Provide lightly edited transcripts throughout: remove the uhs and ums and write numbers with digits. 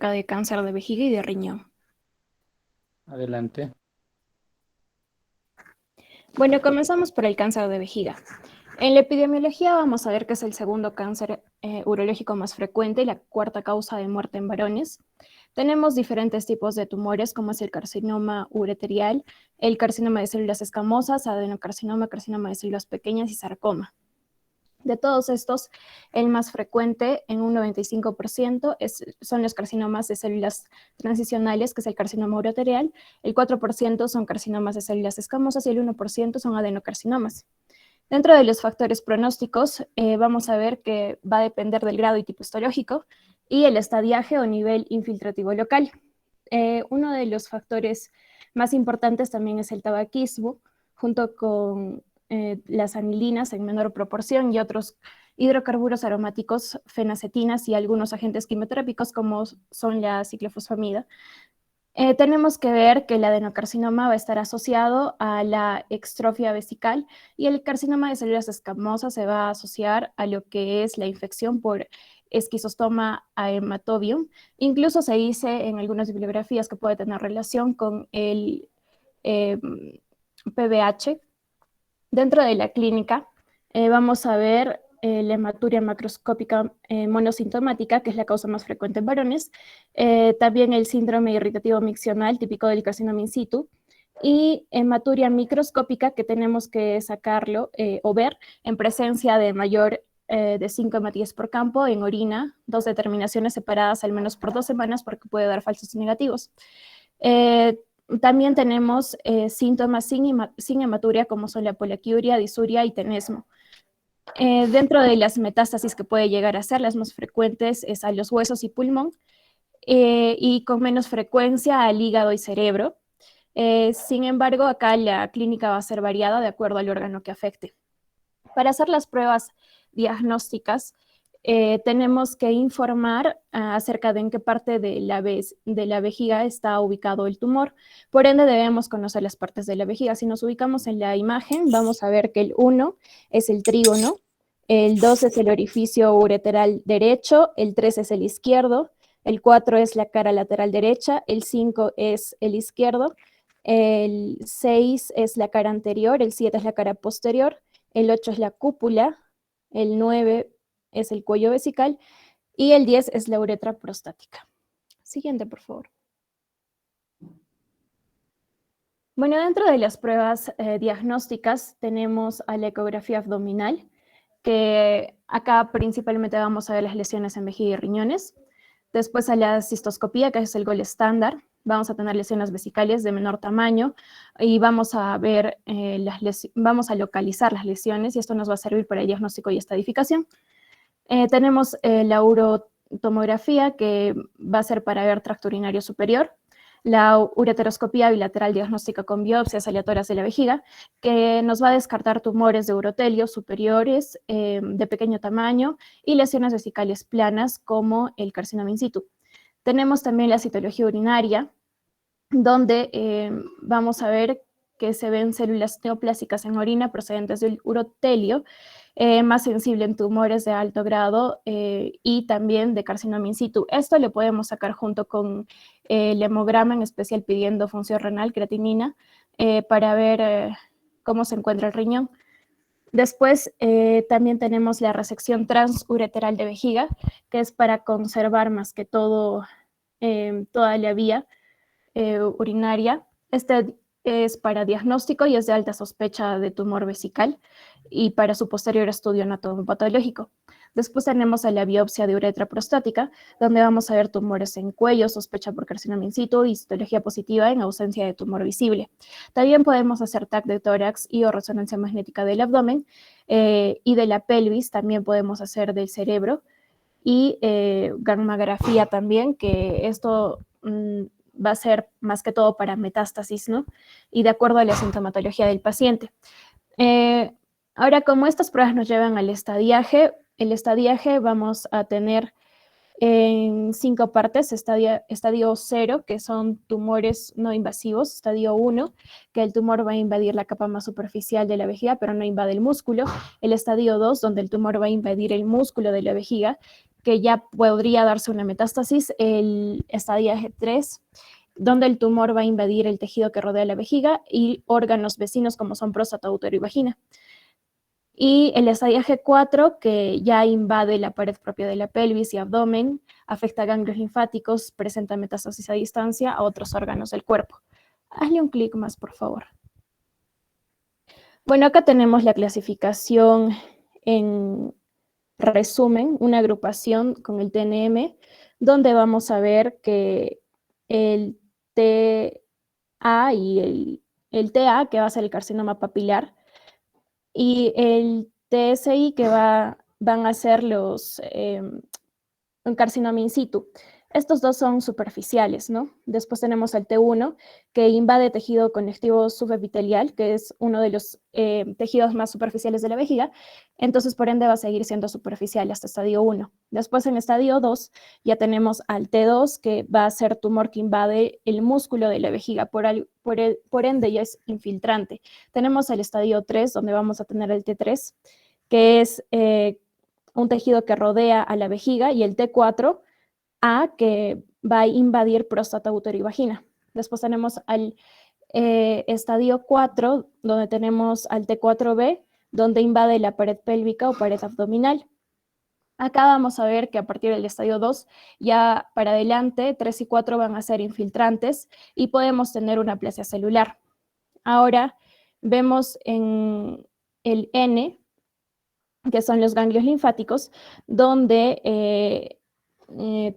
acerca de cáncer de vejiga y de riñón. Adelante. Bueno, comenzamos por el cáncer de vejiga. En la epidemiología vamos a ver que es el segundo cáncer urológico más frecuente y la cuarta causa de muerte en varones. Tenemos diferentes tipos de tumores, como es el carcinoma ureterial, el carcinoma de células escamosas, adenocarcinoma, carcinoma de células pequeñas y sarcoma. De todos estos, el más frecuente, en un 95%, son los carcinomas de células transicionales, que es el carcinoma uroterial, el 4% son carcinomas de células escamosas y el 1% son adenocarcinomas. Dentro de los factores pronósticos, vamos a ver que va a depender del grado y tipo histológico y el estadiaje o nivel infiltrativo local. Uno de los factores más importantes también es el tabaquismo, junto con las anilinas en menor proporción y otros hidrocarburos aromáticos, fenacetinas y algunos agentes quimioterápicos como son la ciclofosfamida. Tenemos que ver que el adenocarcinoma va a estar asociado a la extrofia vesical y el carcinoma de células escamosas se va a asociar a lo que es la infección por esquizostoma haematobium. Incluso se dice en algunas bibliografías que puede tener relación con el PBH. Dentro de la clínica vamos a ver la hematuria macroscópica monosintomática, que es la causa más frecuente en varones, también el síndrome irritativo miccional, típico del carcinoma in situ, y hematuria microscópica, que tenemos que sacarlo o ver en presencia de mayor de 5 hematías por campo en orina, dos determinaciones separadas al menos por 2 semanas, porque puede dar falsos negativos. Eh, También tenemos síntomas sin hematuria, como son la poliaquiuria, disuria y tenesmo. Dentro de las metástasis que puede llegar a ser, las más frecuentes es a los huesos y pulmón, y con menos frecuencia al hígado y cerebro. Sin embargo, acá la clínica va a ser variada de acuerdo al órgano que afecte. Para hacer las pruebas diagnósticas, tenemos que informar acerca de en qué parte de la vejiga está ubicado el tumor. Por ende, debemos conocer las partes de la vejiga. Si nos ubicamos en la imagen, vamos a ver que el 1 es el trígono, el 2 es el orificio ureteral derecho, el 3 es el izquierdo, el 4 es la cara lateral derecha, el 5 es el izquierdo, el 6 es la cara anterior, el 7 es la cara posterior, el 8 es la cúpula, el 9 es el cuello vesical y el 10 es la uretra prostática. Siguiente, por favor. Bueno, dentro de las pruebas diagnósticas tenemos a la ecografía abdominal, que acá principalmente vamos a ver las lesiones en vejiga y riñones. Después a la cistoscopía, que es el gol estándar. Vamos a tener lesiones vesicales de menor tamaño y vamos a ver, vamos a localizar las lesiones y esto nos va a servir para el diagnóstico y estadificación. Tenemos la urotomografía, que va a ser para ver tracto urinario superior, la ureteroscopía bilateral diagnóstica con biopsias aleatorias de la vejiga, que nos va a descartar tumores de urotelio superiores de pequeño tamaño y lesiones vesicales planas como el carcinoma in situ. Tenemos también la citología urinaria, donde vamos a ver que se ven células neoplásicas en orina procedentes del urotelio, más sensible en tumores de alto grado y también de carcinoma in situ. Esto lo podemos sacar junto con el hemograma, en especial pidiendo función renal, creatinina, para ver cómo se encuentra el riñón. Después también tenemos la resección transureteral de vejiga, que es para conservar más que todo toda la vía urinaria. Este es para diagnóstico y es de alta sospecha de tumor vesical y para su posterior estudio anatomopatológico. Después tenemos a la biopsia de uretra prostática, donde vamos a ver tumores en cuello, sospecha por carcinoma in situ y histología positiva en ausencia de tumor visible. También podemos hacer TAC de tórax y o resonancia magnética del abdomen y de la pelvis. También podemos hacer del cerebro y gammagrafía también, que esto va a ser más que todo para metástasis, ¿no? Y de acuerdo a la sintomatología del paciente. Eh, Ahora, como estas pruebas nos llevan al estadiaje, el estadiaje vamos a tener en 5 partes: estadio 0, que son tumores no invasivos; estadio 1, que el tumor va a invadir la capa más superficial de la vejiga, pero no invade el músculo; el estadio 2, donde el tumor va a invadir el músculo de la vejiga, que ya podría darse una metástasis, el estadiaje 3, donde el tumor va a invadir el tejido que rodea la vejiga y órganos vecinos como son próstata, útero y vagina. Y el estadiaje 4, que ya invade la pared propia de la pelvis y abdomen, afecta ganglios linfáticos, presenta metástasis a distancia a otros órganos del cuerpo. Hazle un clic más, por favor. Bueno, acá tenemos la clasificación en resumen, una agrupación con el TNM, donde vamos a ver que el TA y el TA, que va a ser el carcinoma papilar, y el TSI, que van a ser un carcinoma in situ. Estos dos son superficiales, ¿no? Después tenemos el T1, que invade tejido conectivo subepitelial, que es uno de los tejidos más superficiales de la vejiga, entonces por ende va a seguir siendo superficial hasta estadio 1. Después en estadio 2 ya tenemos al T2, que va a ser tumor que invade el músculo de la vejiga, por ende ya es infiltrante. Tenemos el estadio 3, donde vamos a tener el T3, que es un tejido que rodea a la vejiga, y el T4, que va a invadir próstata, útero y vagina. Después tenemos al estadio 4, donde tenemos al T4B, donde invade la pared pélvica o pared abdominal. Acá vamos a ver que a partir del estadio 2, ya para adelante, 3 y 4 van a ser infiltrantes y podemos tener una aplasia celular. Ahora vemos en el N, que son los ganglios linfáticos, donde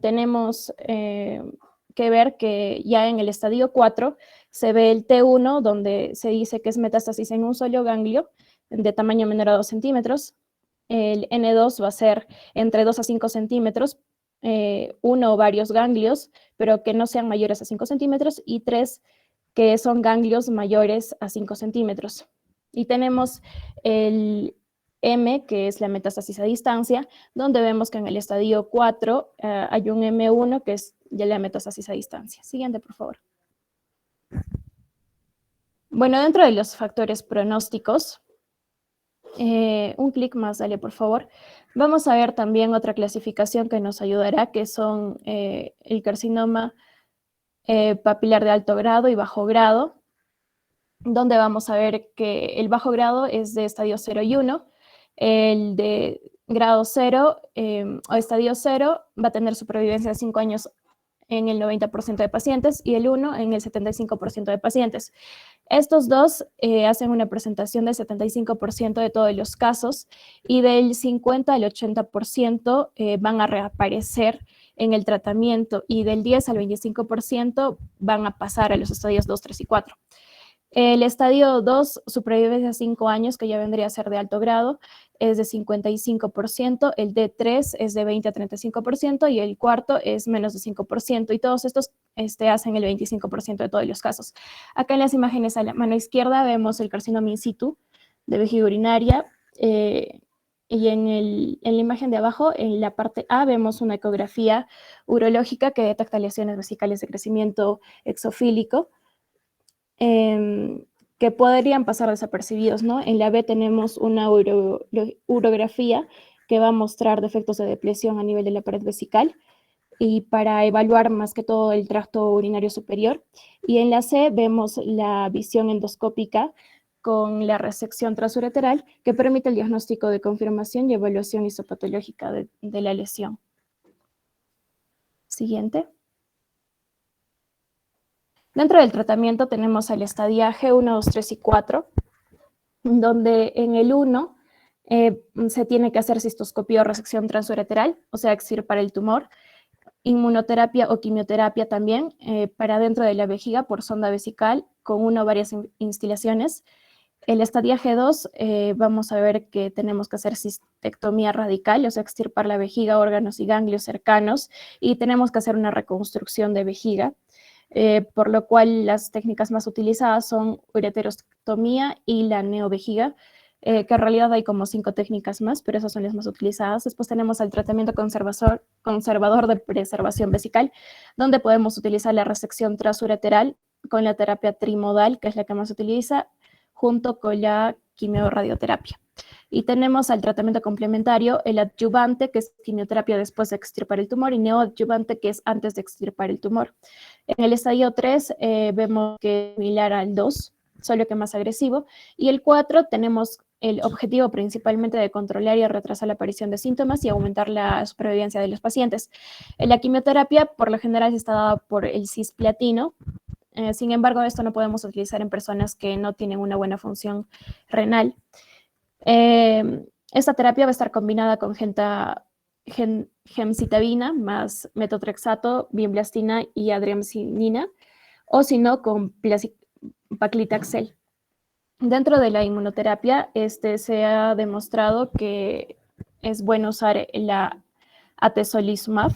tenemos que ver que ya en el estadio 4 se ve el T1, donde se dice que es metástasis en un solo ganglio de tamaño menor a 2 centímetros. El N2 va a ser entre 2 a 5 centímetros, uno o varios ganglios, pero que no sean mayores a 5 centímetros, y 3 que son ganglios mayores a 5 centímetros. Y tenemos el M, que es la metástasis a distancia, donde vemos que en el estadio 4 hay un M1, que es ya la metástasis a distancia. Siguiente, por favor. Bueno, dentro de los factores pronósticos, un clic más, dale, por favor. Vamos a ver también otra clasificación que nos ayudará, que son el carcinoma papilar de alto grado y bajo grado, donde vamos a ver que el bajo grado es de estadio 0 y 1, el de grado 0 o estadio 0 va a tener supervivencia de 5 años en el 90% de pacientes y el 1 en el 75% de pacientes. Estos dos hacen una presentación del 75% de todos los casos y del 50 al 80% van a reaparecer en el tratamiento y del 10 al 25% van a pasar a los estadios 2, 3 y 4. El estadio 2, supervivencia a 5 años, que ya vendría a ser de alto grado, es de 55%, el D3 es de 20 a 35% y el cuarto es menos de 5%, y todos estos hacen el 25% de todos los casos. Acá en las imágenes a la mano izquierda vemos el carcinoma in situ de vejiga urinaria, y en la imagen de abajo, en la parte A, vemos una ecografía urológica que detecta lesiones vesicales de crecimiento exofílico, que podrían pasar desapercibidos, ¿no? En la B tenemos una urografía que va a mostrar defectos de depresión a nivel de la pared vesical y para evaluar más que todo el tracto urinario superior. Y en la C vemos la visión endoscópica con la resección transureteral, que permite el diagnóstico de confirmación y evaluación histopatológica de la lesión. Siguiente. Dentro del tratamiento tenemos el estadiaje 1, 2, 3 y 4, donde en el 1 se tiene que hacer cistoscopía o resección transureteral, o sea, extirpar el tumor, inmunoterapia o quimioterapia también para dentro de la vejiga por sonda vesical con una o varias instilaciones. El estadiaje 2 vamos a ver que tenemos que hacer cistectomía radical, o sea, extirpar la vejiga, órganos y ganglios cercanos, y tenemos que hacer una reconstrucción de vejiga. Por lo cual las técnicas más utilizadas son ureterostomía y la neovejiga, que en realidad hay como 5 técnicas más, pero esas son las más utilizadas. Después tenemos el tratamiento conservador de preservación vesical, donde podemos utilizar la resección transureteral con la terapia trimodal, que es la que más se utiliza, junto con la quimioradioterapia. Y tenemos al tratamiento complementario, el adyuvante, que es quimioterapia después de extirpar el tumor, y neoadyuvante, que es antes de extirpar el tumor. En el estadio 3 vemos que es similar al 2, solo que más agresivo, y el 4 tenemos el objetivo principalmente de controlar y retrasar la aparición de síntomas y aumentar la supervivencia de los pacientes. La quimioterapia, por lo general, está dada por el cisplatino. Sin embargo, esto no podemos utilizar en personas que no tienen una buena función renal. Esta terapia va a estar combinada con gemcitabina más metotrexato, vinblastina y adriamcinina, o si no, con paclitaxel. Dentro de la inmunoterapia, se ha demostrado que es bueno usar la atezolizumab,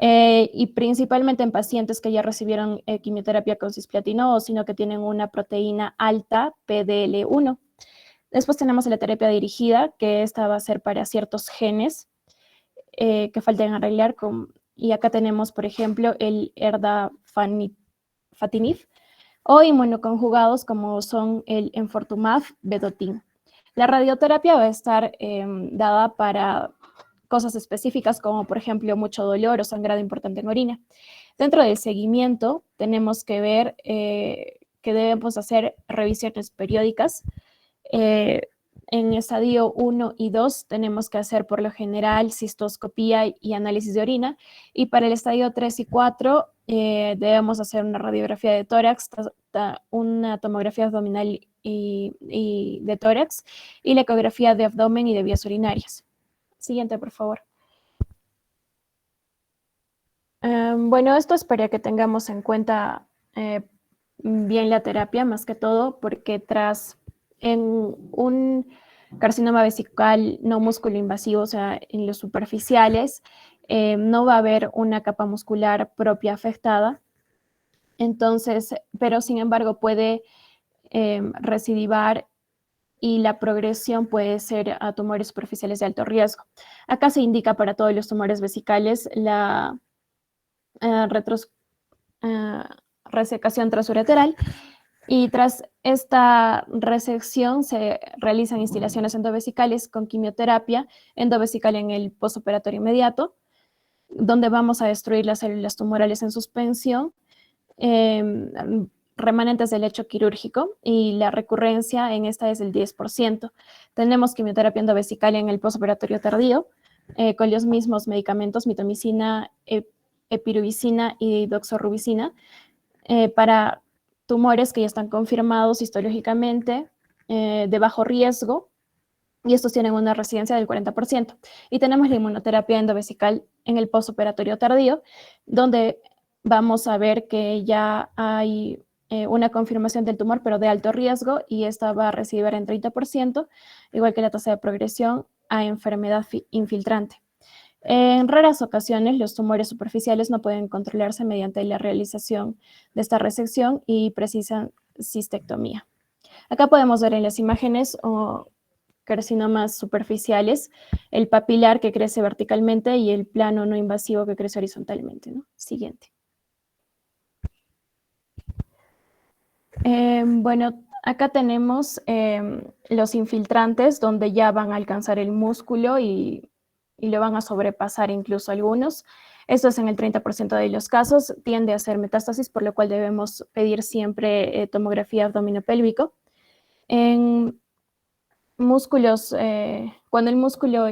y principalmente en pacientes que ya recibieron quimioterapia con cisplatino o sino que tienen una proteína alta PDL1. Después tenemos la terapia dirigida, que esta va a ser para ciertos genes que faltan arreglar. Y acá tenemos, por ejemplo, el erdafatinib o inmunoconjugados como son el enfortumab vedotin. La radioterapia va a estar dada para cosas específicas como, por ejemplo, mucho dolor o sangrado importante en orina. Dentro del seguimiento tenemos que ver que debemos hacer revisiones periódicas. En estadio 1 y 2 tenemos que hacer por lo general cistoscopía y análisis de orina, y para el estadio 3 y 4 debemos hacer una radiografía de tórax, una tomografía abdominal y de tórax, y la ecografía de abdomen y de vías urinarias. Siguiente, por favor. Bueno, esto es para que tengamos en cuenta bien la terapia, más que todo, porque en un carcinoma vesical no músculo invasivo, o sea, en los superficiales, no va a haber una capa muscular propia afectada. Entonces, pero sin embargo puede recidivar y la progresión puede ser a tumores superficiales de alto riesgo. Acá se indica para todos los tumores vesicales la resecación transureteral, y tras esta resección se realizan instilaciones endovesicales con quimioterapia endovesical en el postoperatorio inmediato, donde vamos a destruir las células tumorales en suspensión, remanentes del lecho quirúrgico, y la recurrencia en esta es del 10%. Tenemos quimioterapia endovesical en el postoperatorio tardío, con los mismos medicamentos, mitomicina, epirubicina y doxorubicina, para tumores que ya están confirmados histológicamente de bajo riesgo, y estos tienen una residencia del 40%. Y tenemos la inmunoterapia endovesical en el postoperatorio tardío, donde vamos a ver que ya hay una confirmación del tumor, pero de alto riesgo, y esta va a recibir en 30%, igual que la tasa de progresión a enfermedad infiltrante. En raras ocasiones, los tumores superficiales no pueden controlarse mediante la realización de esta resección y precisan cistectomía. Acá podemos ver en las imágenes carcinomas superficiales, el papilar que crece verticalmente y el plano no invasivo que crece horizontalmente, ¿no? Siguiente. Bueno, acá tenemos los infiltrantes, donde ya van a alcanzar el músculo y lo van a sobrepasar incluso algunos. Esto es en el 30% de los casos, tiende a ser metástasis, por lo cual debemos pedir siempre tomografía abdominopélvico. En músculos, cuando el músculo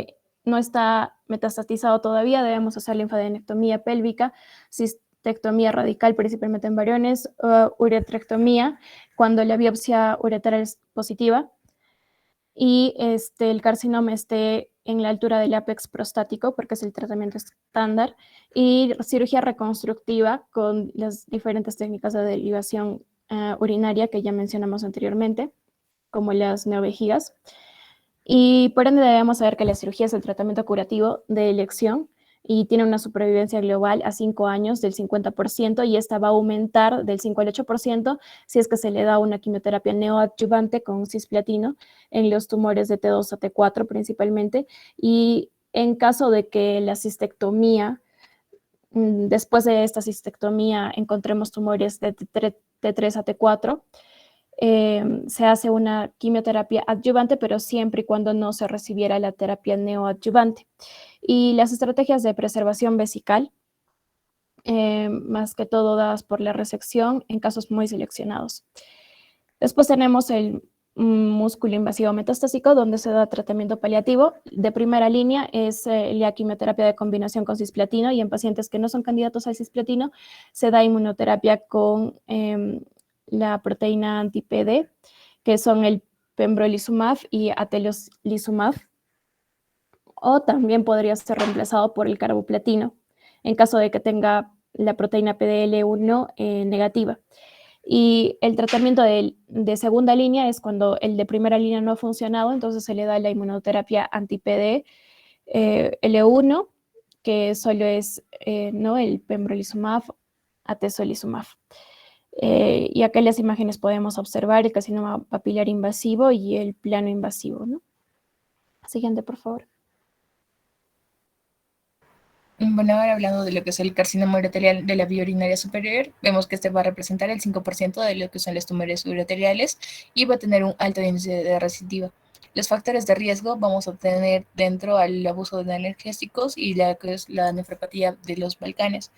no está metastatizado todavía, debemos hacer linfadenectomía pélvica, cistectomía radical, principalmente en varones, uretrectomía, cuando la biopsia uretral es positiva, y el carcinoma esté en la altura del ápex prostático, porque es el tratamiento estándar, y cirugía reconstructiva con las diferentes técnicas de derivación urinaria que ya mencionamos anteriormente, como las neovejigas. Y por ende debemos saber que la cirugía es el tratamiento curativo de elección y tiene una supervivencia global a 5 años del 50%, y esta va a aumentar del 5 al 8% si es que se le da una quimioterapia neoadyuvante con cisplatino en los tumores de T2 a T4 principalmente, y en caso de que la cistectomía, después de esta cistectomía encontremos tumores de T3 a T4, se hace una quimioterapia adyuvante, pero siempre y cuando no se recibiera la terapia neoadyuvante. Y las estrategias de preservación vesical, más que todo dadas por la resección en casos muy seleccionados. Después tenemos el músculo invasivo metastásico, donde se da tratamiento paliativo. De primera línea es la quimioterapia de combinación con cisplatino, y en pacientes que no son candidatos al cisplatino se da inmunoterapia con la proteína anti-PD, que son el pembrolizumab y atezolizumab, o también podría ser reemplazado por el carboplatino en caso de que tenga la proteína PDL1 negativa. Y el tratamiento de segunda línea es cuando el de primera línea no ha funcionado, entonces se le da la inmunoterapia anti-PD L1, que solo es ¿no? el pembrolizumab, atezolizumab. Y acá en las imágenes podemos observar el carcinoma papilar invasivo y el plano invasivo, ¿no? Siguiente, por favor. Bueno, ahora hablando de lo que es el carcinoma uroterial de la vía urinaria superior, vemos que este va a representar el 5% de lo que son los tumores uroteriales y va a tener un alto índice de recidiva. Los factores de riesgo vamos a tener dentro al abuso de analgésicos y la que es la nefropatía de los Balcanes.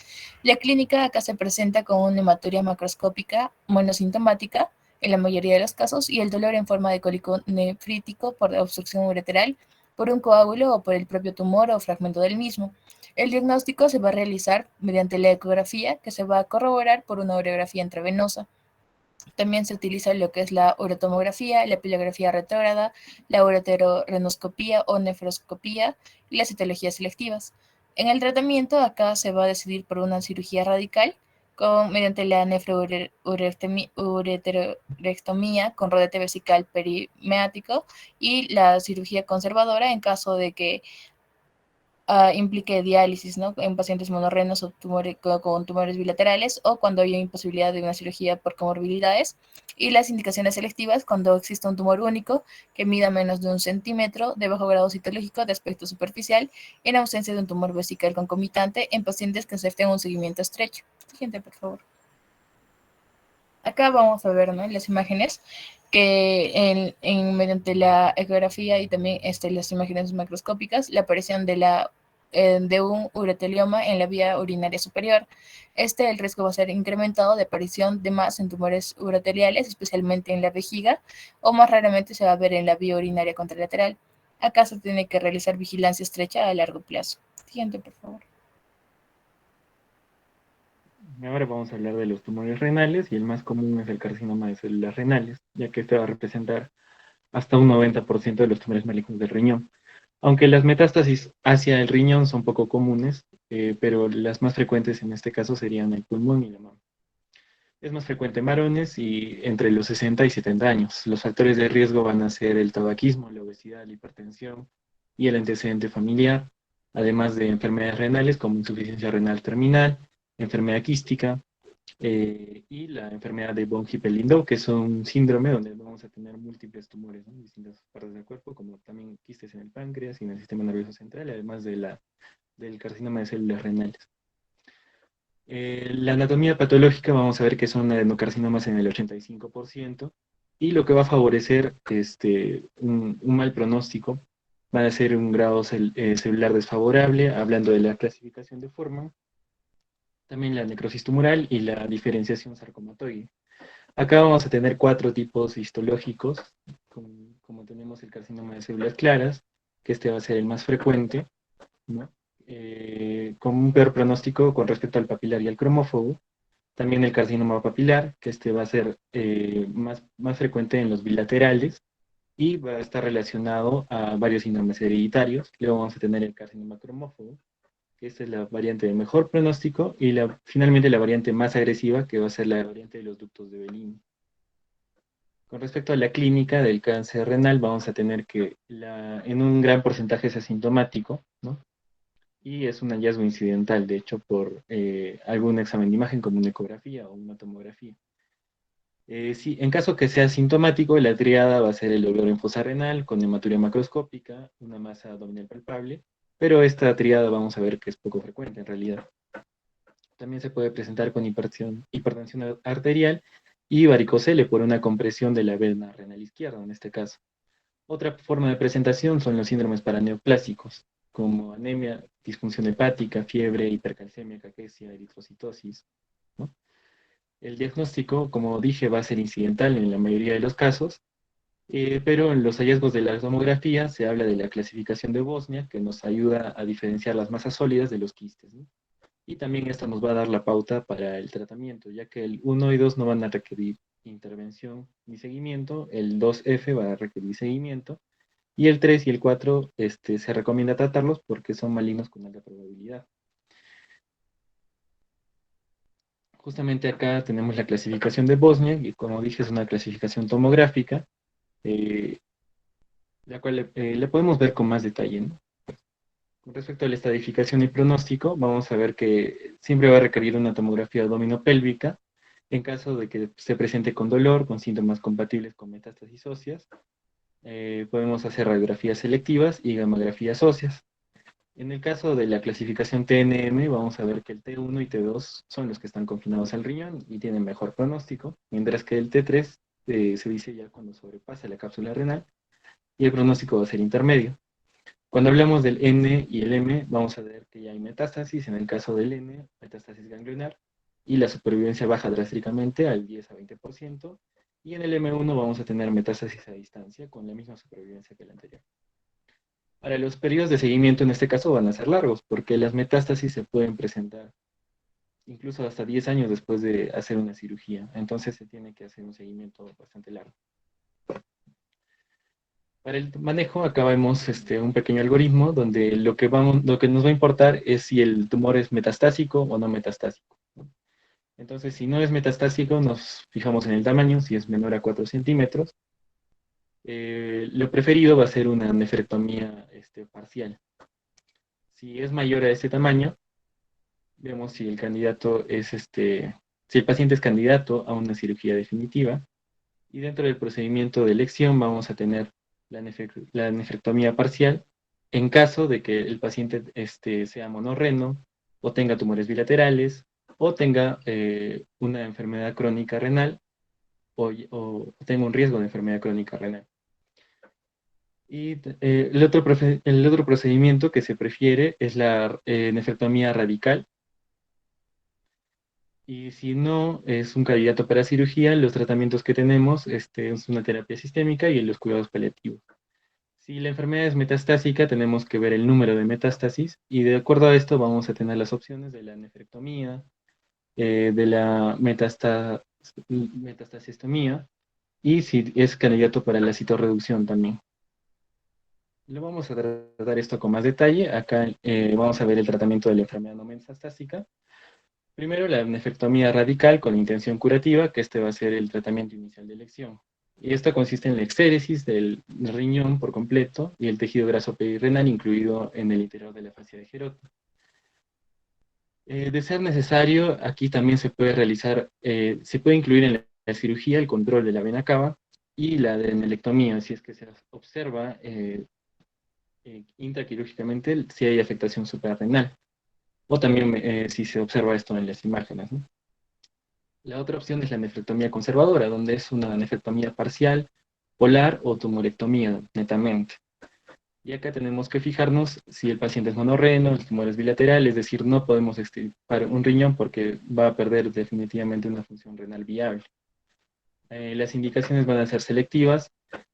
La clínica acá se presenta con una hematuria macroscópica monosintomática en la mayoría de los casos, y el dolor en forma de cólico nefrítico por obstrucción ureteral, por un coágulo o por el propio tumor o fragmento del mismo. El diagnóstico se va a realizar mediante la ecografía, que se va a corroborar por una urografía intravenosa. También se utiliza lo que es la urotomografía, la pilografía retrógrada, la uroterorenoscopía o nefroscopía y las citologías selectivas. En el tratamiento, acá se va a decidir por una cirugía radical mediante la nefroureterectomía con rodete vesical perimeático, y la cirugía conservadora en caso de que implique diálisis, ¿no? En pacientes monorrenos o con tumores bilaterales, o cuando haya imposibilidad de una cirugía por comorbilidades. Y las indicaciones selectivas cuando existe un tumor único que mida menos de 1 centímetro, de bajo grado citológico, de aspecto superficial, en ausencia de un tumor vesical concomitante, en pacientes que acepten un seguimiento estrecho. Siguiente, por favor. Acá vamos a ver, ¿no?, las imágenes que mediante la ecografía y también las imágenes macroscópicas, la aparición de un urotelioma en la vía urinaria superior. El riesgo va a ser incrementado de aparición de más en tumores uroteliales, especialmente en la vejiga, o más raramente se va a ver en la vía urinaria contralateral. Acá se tiene que realizar vigilancia estrecha a largo plazo. Siguiente, por favor. Ahora vamos a hablar de los tumores renales, y el más común es el carcinoma de células renales, ya que este va a representar hasta un 90% de los tumores malignos del riñón. Aunque las metástasis hacia el riñón son poco comunes, pero las más frecuentes en este caso serían el pulmón y la mama. Es más frecuente en varones y entre los 60 y 70 años. Los factores de riesgo van a ser el tabaquismo, la obesidad, la hipertensión y el antecedente familiar, además de enfermedades renales como insuficiencia renal terminal, enfermedad quística, y la enfermedad de von Hippel-Lindau, que es un síndrome donde vamos a tener múltiples tumores, ¿no?, en distintas partes del cuerpo, como también quistes en el páncreas y en el sistema nervioso central, además del carcinoma de células renales. La anatomía patológica vamos a ver que son adenocarcinomas en el 85%, y lo que va a favorecer un mal pronóstico va a ser un grado celular desfavorable, hablando de la clasificación de forma, también la necrosis tumoral y la diferenciación sarcomatoide. Acá vamos a tener 4 tipos histológicos, como tenemos el carcinoma de células claras, que va a ser el más frecuente, ¿no?, con un peor pronóstico con respecto al papilar y al cromófobo. También el carcinoma papilar, que va a ser más frecuente en los bilaterales, y va a estar relacionado a varios síndromes hereditarios. Luego vamos a tener el carcinoma cromófobo, que esta es la variante de mejor pronóstico, y finalmente la variante más agresiva, que va a ser la variante de los ductos de Bellini. Con respecto a la clínica del cáncer renal, vamos a tener que en un gran porcentaje es asintomático, ¿no?, y es un hallazgo incidental, de hecho, por algún examen de imagen como una ecografía o una tomografía. Sí, en caso que sea sintomático, la triada va a ser el dolor en fosa renal con hematuria macroscópica, una masa abdominal palpable, pero esta triada vamos a ver que es poco frecuente en realidad. También se puede presentar con hipertensión arterial y varicocele por una compresión de la vena renal izquierda, en este caso. Otra forma de presentación son los síndromes paraneoplásicos, como anemia, disfunción hepática, fiebre, hipercalcemia, caquesia, eritrocitosis, ¿no? El diagnóstico, como dije, va a ser incidental en la mayoría de los casos, pero en los hallazgos de la tomografía se habla de la clasificación de Bosnia, que nos ayuda a diferenciar las masas sólidas de los quistes, ¿no? Y también esto nos va a dar la pauta para el tratamiento, ya que el 1 y 2 no van a requerir intervención ni seguimiento, el 2F va a requerir seguimiento, y el 3 y el 4 se recomienda tratarlos porque son malignos con alta probabilidad. Justamente acá tenemos la clasificación de Bosnia, y como dije es una clasificación tomográfica, eh, la cual le podemos ver con más detalle, ¿no? Con respecto a la estadificación y pronóstico, vamos a ver que siempre va a requerir una tomografía abdominopélvica en caso de que se presente con dolor, con síntomas compatibles con metástasis óseas. Podemos hacer radiografías selectivas y gamografías óseas. En el caso de la clasificación TNM, vamos a ver que el T1 y T2 son los que están confinados al riñón y tienen mejor pronóstico, mientras que el T3 se dice ya cuando sobrepasa la cápsula renal y el pronóstico va a ser intermedio. Cuando hablamos del N y el M, vamos a ver que ya hay metástasis, en el caso del N, metástasis ganglionar, y la supervivencia baja drásticamente al 10 a 20%, y en el M1 vamos a tener metástasis a distancia con la misma supervivencia que el anterior. Ahora, los periodos de seguimiento en este caso van a ser largos, porque las metástasis se pueden presentar incluso hasta 10 años después de hacer una cirugía, entonces se tiene que hacer un seguimiento bastante largo. Para el manejo, acá vemos un pequeño algoritmo donde lo que nos va a importar es si el tumor es metastásico o no metastásico, ¿no? Entonces, si no es metastásico, nos fijamos en el tamaño, si es menor a 4 centímetros. Lo preferido va a ser una nefrectomía parcial. Si es mayor a ese tamaño, vemos si el candidato es si el paciente es candidato a una cirugía definitiva. Y dentro del procedimiento de elección vamos a tener la nefrectomía parcial en caso de que el paciente sea monorreno o tenga tumores bilaterales o tenga una enfermedad crónica renal o tenga un riesgo de enfermedad crónica renal. Y el otro procedimiento que se prefiere es la nefrectomía radical. Y si no es un candidato para cirugía, los tratamientos que tenemos es una terapia sistémica y los cuidados paliativos. Si la enfermedad es metastásica, tenemos que ver el número de metástasis y de acuerdo a esto vamos a tener las opciones de la nefrectomía, de la metastasistomía y si es candidato para la citorreducción también. Lo vamos a tratar esto con más detalle. Acá vamos a ver el tratamiento de la enfermedad no metastásica. Primero, la nefrectomía radical con intención curativa, que este va a ser el tratamiento inicial de elección. Y esto consiste en la exéresis del riñón por completo y el tejido graso perirenal incluido en el interior de la fascia de Geroto. De ser necesario, aquí también se puede realizar, se puede incluir en la cirugía el control de la vena cava y la adrenalectomía, si es que se observa intraquirúrgicamente si hay afectación suprarrenal. O también si se observa esto en las imágenes, ¿no? La otra opción es la nefrectomía conservadora, donde es una nefrectomía parcial, polar o tumorectomía, netamente. Y acá tenemos que fijarnos si el paciente es monorreno, el tumor es bilateral, es decir, no podemos extirpar un riñón porque va a perder definitivamente una función renal viable. Las indicaciones van a ser selectivas.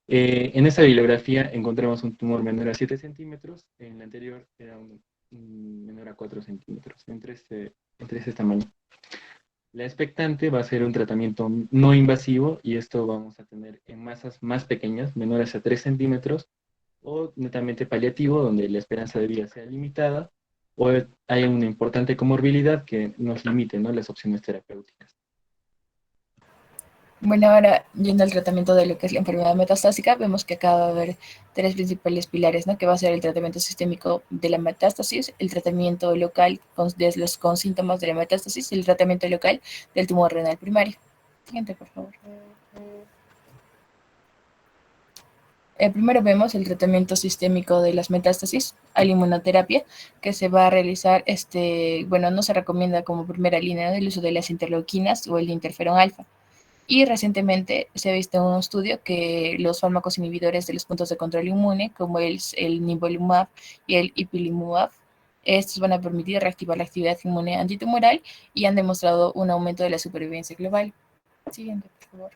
En esta bibliografía encontramos un tumor menor a 7 centímetros, en la anterior era un menor a 4 centímetros, entre ese tamaño. La expectante va a ser un tratamiento no invasivo y esto vamos a tener en masas más pequeñas, menores a 3 centímetros, o netamente paliativo, donde la esperanza de vida sea limitada, o hay una importante comorbilidad que nos limite, ¿no?, las opciones terapéuticas. Bueno, ahora yendo al tratamiento de lo que es la enfermedad metastásica, vemos que acá va a haber tres principales pilares, ¿no? Que va a ser el tratamiento sistémico de la metástasis, el tratamiento local con síntomas de la metástasis y el tratamiento local del tumor renal primario. Siguiente, por favor. Primero vemos el tratamiento sistémico de las metástasis a la inmunoterapia, que se va a realizar, bueno, no se recomienda como primera línea el uso de las interleuquinas o el interferón alfa. Y recientemente se ha visto en un estudio que los fármacos inhibidores de los puntos de control inmune, como el nivolumab y el ipilimumab, estos van a permitir reactivar la actividad inmune antitumoral y han demostrado un aumento de la supervivencia global. Siguiente, por favor.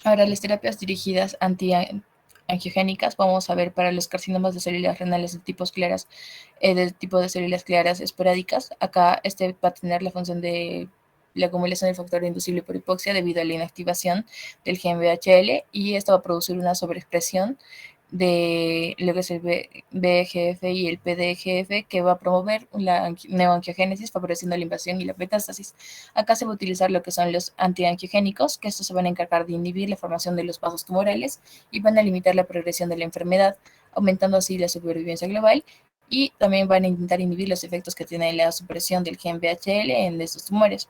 Ahora, las terapias dirigidas antiangiogénicas, vamos a ver para los carcinomas de células renales de tipos claras, del tipo de células claras esporádicas. Acá este va a tener la función de la acumulación del factor inducible por hipoxia debido a la inactivación del gen VHL, y esto va a producir una sobreexpresión de lo que es el VEGF y el PDGF, que va a promover la neoangiogénesis, favoreciendo la invasión y la metástasis. Acá se va a utilizar lo que son los antiangiogénicos, que estos se van a encargar de inhibir la formación de los vasos tumorales y van a limitar la progresión de la enfermedad, aumentando así la supervivencia global, y también van a intentar inhibir los efectos que tiene la supresión del gen VHL en estos tumores.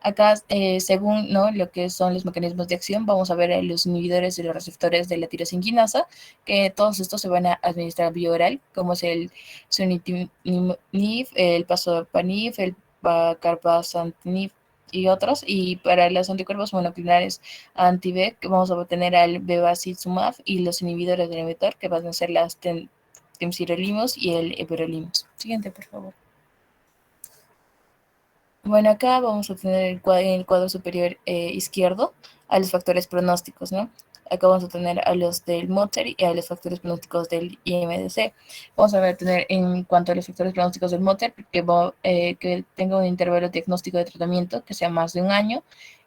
Acá, según, ¿no?, lo que son los mecanismos de acción, vamos a ver a los inhibidores de los receptores de la tirosinquinasa, que todos estos se van a administrar vía oral, como es el sunitinib, el pazopanib, el carbasantinib y otros. Y para los anticuerpos monoclonales anti-B, que vamos a tener al bevacizumab, y los inhibidores del mTOR, que van a ser las temsirolimus y el everolimus. Siguiente, por favor. Bueno, acá vamos a tener en el cuadro superior izquierdo a los factores pronósticos, ¿no? Acá vamos a tener a los del MOTER y a los factores pronósticos del IMDC. Vamos a tener en cuanto a los factores pronósticos del MOTER, que tenga un intervalo diagnóstico de tratamiento que sea más de un año,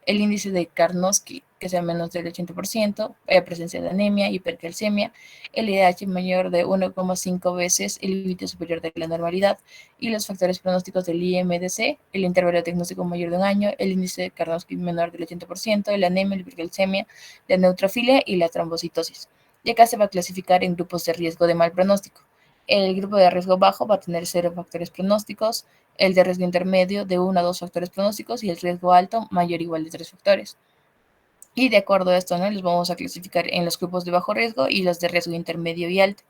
el índice de Karnofsky que sea menos del 80%, presencia de anemia, hipercalcemia, el IDH mayor de 1,5 veces el límite superior de la normalidad, y los factores pronósticos del IMDC, el intervalo diagnóstico mayor de un año, el índice de Karnofsky menor del 80%, la anemia, la hipercalcemia, la neutrofilia y la trombocitosis. Y acá se va a clasificar en grupos de riesgo de mal pronóstico. El grupo de riesgo bajo va a tener 0 factores pronósticos, el de riesgo intermedio de 1 a 2 factores pronósticos, y el riesgo alto mayor o igual de 3 factores. Y de acuerdo a esto, ¿no?, los vamos a clasificar en los grupos de bajo riesgo y los de riesgo intermedio y alto.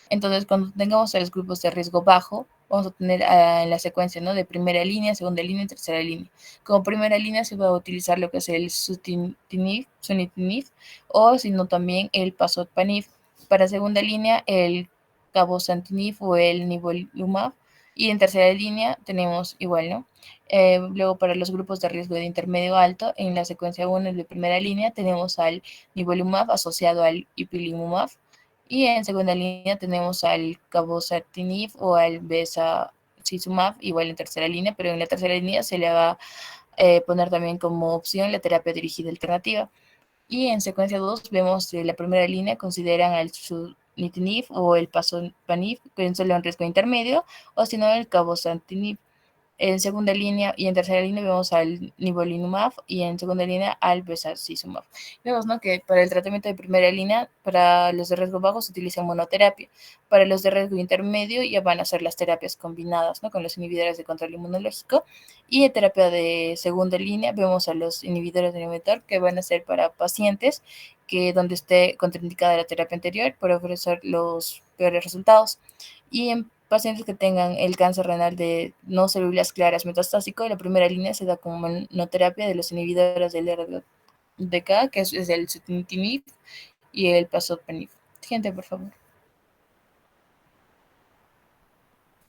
Entonces, cuando tengamos a los grupos de riesgo bajo, vamos a tener en la secuencia, ¿no?, de primera línea, segunda línea y tercera línea. Como primera línea se va a utilizar lo que es el sunitinib, o si no también el pazopanib. Para segunda línea, el cabozantinib o el nivolumab. Y en tercera línea tenemos igual, ¿no? Luego, para los grupos de riesgo de intermedio alto, en la secuencia 1 de primera línea tenemos al nivolumab asociado al ipilimumab. Y en segunda línea tenemos al cabozantinib o al bevacizumab, igual en tercera línea, pero en la tercera línea se le va a poner también como opción la terapia dirigida alternativa. Y en secuencia 2 vemos la primera línea consideran al sunitinib o el pazopanib, que es solo en riesgo intermedio, o si no el cabozantinib. En segunda línea y en tercera línea vemos al nivolumab, y en segunda línea al bevacizumab. Vemos, ¿no?, que para el tratamiento de primera línea, para los de riesgo bajo se utiliza monoterapia. Para los de riesgo intermedio ya van a ser las terapias combinadas, ¿no?, con los inhibidores de control inmunológico. Y en terapia de segunda línea vemos a los inhibidores de mTOR, que van a ser para pacientes que donde esté contraindicada la terapia anterior por ofrecer los peores resultados. Y en pacientes que tengan el cáncer renal de no células claras metastásico, la primera línea se da como monoterapia de los inhibidores del RDK, que es el sunitinib y el pazopanib. Siguiente, por favor.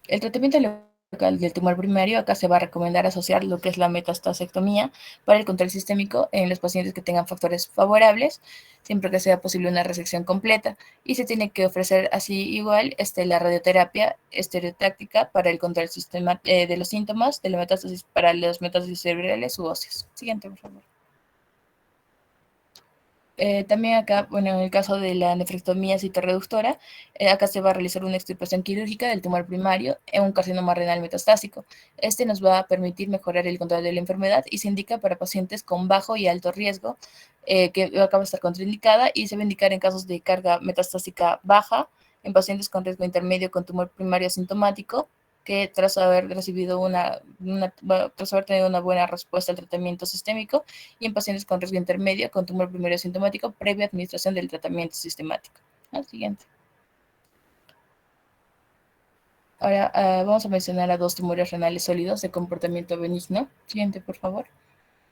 El tratamiento local del tumor primario, acá se va a recomendar asociar lo que es la metastasectomía para el control sistémico en los pacientes que tengan factores favorables, siempre que sea posible una resección completa. Y se tiene que ofrecer así igual la radioterapia estereotáctica para el control de los síntomas de la metástasis, para las metástasis cerebrales u óseas. Siguiente, por favor. También acá, bueno, en el caso de la nefrectomía citorreductora, acá se va a realizar una extirpación quirúrgica del tumor primario en un carcinoma renal metastásico. Este nos va a permitir mejorar el control de la enfermedad y se indica para pacientes con bajo y alto riesgo, que acaba de estar contraindicada, y se va a indicar en casos de carga metastásica baja, en pacientes con riesgo intermedio con tumor primario asintomático, que tras haber recibido tras haber tenido una buena respuesta al tratamiento sistémico, y en pacientes con riesgo intermedio con tumor primario asintomático previa administración del tratamiento sistemático. Al siguiente. Ahora vamos a mencionar a dos tumores renales sólidos de comportamiento benigno. Siguiente, por favor.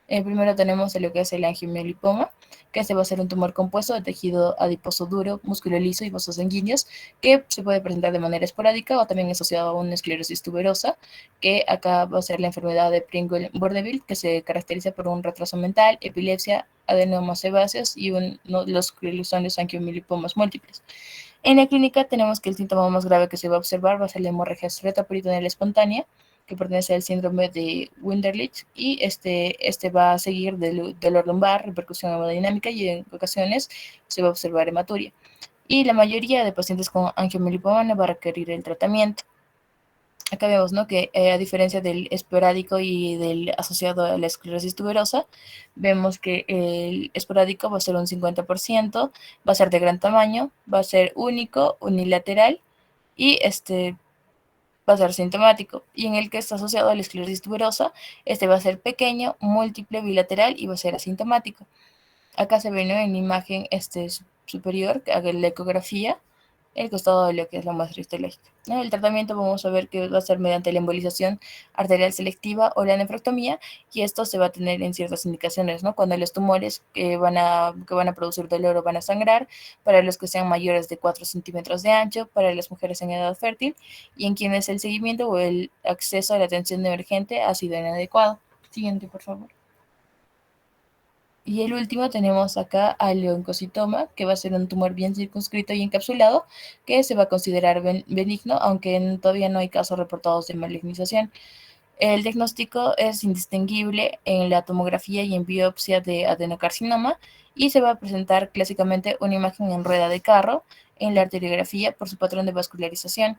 Primero tenemos lo que es el angiomiolipoma, que este va a ser un tumor compuesto de tejido adiposo duro, músculo liso y vasos sanguíneos, que se puede presentar de manera esporádica o también asociado a una esclerosis tuberosa, que acá va a ser la enfermedad de Pringle-Bordeville, que se caracteriza por un retraso mental, epilepsia, adenomas sebáceos y los que son los angiomiolipomas múltiples. En la clínica tenemos que el síntoma más grave que se va a observar va a ser la hemorragia retroperitoneal espontánea, que pertenece al síndrome de Winderlich, y este va a seguir del dolor lumbar, repercusión hemodinámica y en ocasiones se va a observar hematuria. Y la mayoría de pacientes con angiomiolipoma no va a requerir el tratamiento. Acá vemos, ¿no?, que a diferencia del esporádico y del asociado a la esclerosis tuberosa, vemos que el esporádico va a ser un 50%, va a ser de gran tamaño, va a ser único, unilateral y va a ser sintomático. Y en el que está asociado a la esclerosis tuberosa, este va a ser pequeño, múltiple, bilateral y va a ser asintomático. Acá se ve, ¿no?, en la imagen superior, que haga la ecografía, el costado de lo que es la muestra histológica, ¿no? El tratamiento vamos a ver que va a ser mediante la embolización arterial selectiva o la nefrectomía, y esto se va a tener en ciertas indicaciones, ¿no? Cuando los tumores que van a producir dolor o van a sangrar, para los que sean mayores de 4 centímetros de ancho, para las mujeres en edad fértil, y en quienes el seguimiento o el acceso a la atención emergente ha sido inadecuado. Siguiente, por favor. Y el último tenemos acá al leucocitoma, que va a ser un tumor bien circunscrito y encapsulado, que se va a considerar benigno, aunque todavía no hay casos reportados de malignización. El diagnóstico es indistinguible en la tomografía y en biopsia de adenocarcinoma, y se va a presentar clásicamente una imagen en rueda de carro en la arteriografía por su patrón de vascularización.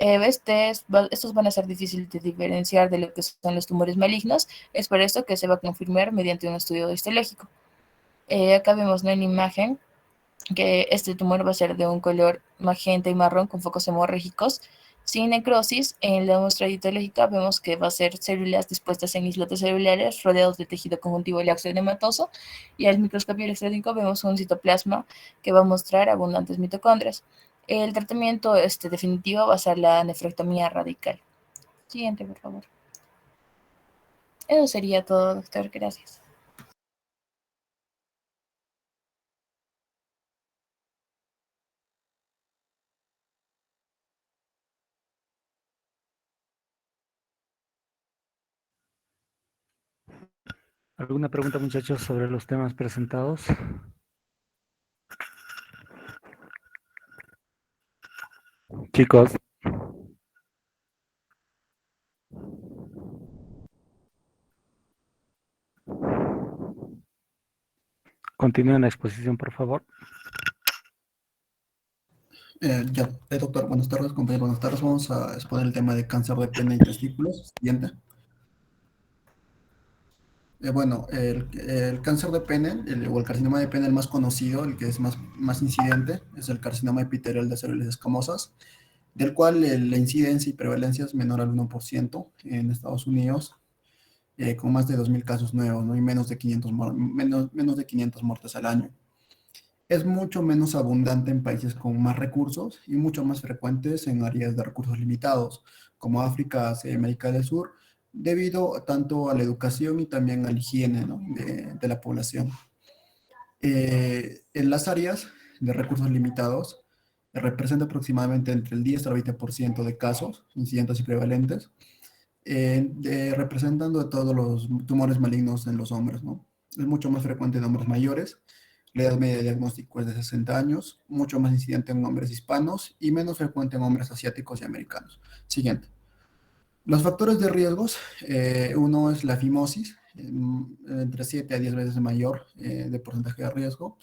Estos van a ser difíciles de diferenciar de lo que son los tumores malignos. Es por esto que se va a confirmar mediante un estudio histológico. Acá vemos, ¿no?, en la imagen que este tumor va a ser de un color magenta y marrón con focos hemorrágicos sin necrosis. En la muestra histológica vemos que va a ser células dispuestas en islotes celulares rodeados de tejido conjuntivo laxo edematoso, y al microscopio electrónico vemos un citoplasma que va a mostrar abundantes mitocondrias. El tratamiento definitivo va a ser la nefrectomía radical. Siguiente, por favor. Eso sería todo, doctor. Gracias. ¿Alguna pregunta, muchachos, sobre los temas presentados? Chicos. Continúen la exposición, por favor. Doctor, buenas tardes, compañero, buenas tardes. Vamos a exponer el tema de cáncer de pene y testículos. Siguiente. El cáncer de pene, o el carcinoma de pene, el más conocido, el que es más incidente, es el carcinoma epitelial de células escamosas, del cual la incidencia y prevalencia es menor al 1% en Estados Unidos, con más de 2.000 casos nuevos, ¿no?, y menos de 500 muertes al año. Es mucho menos abundante en países con más recursos y mucho más frecuentes en áreas de recursos limitados, como África, Asia y América del Sur, debido tanto a la educación y también a la higiene, ¿no?, de la población. En las áreas de recursos limitados, representa aproximadamente entre el 10 al 20% de casos incidentes y prevalentes, representando todos los tumores malignos en los hombres, ¿no? Es mucho más frecuente en hombres mayores. La edad media de diagnóstico es de 60 años, mucho más incidente en hombres hispanos y menos frecuente en hombres asiáticos y americanos. Siguiente. Los factores de riesgos, uno es la fimosis, entre 7 a 10 veces mayor de porcentaje de riesgo.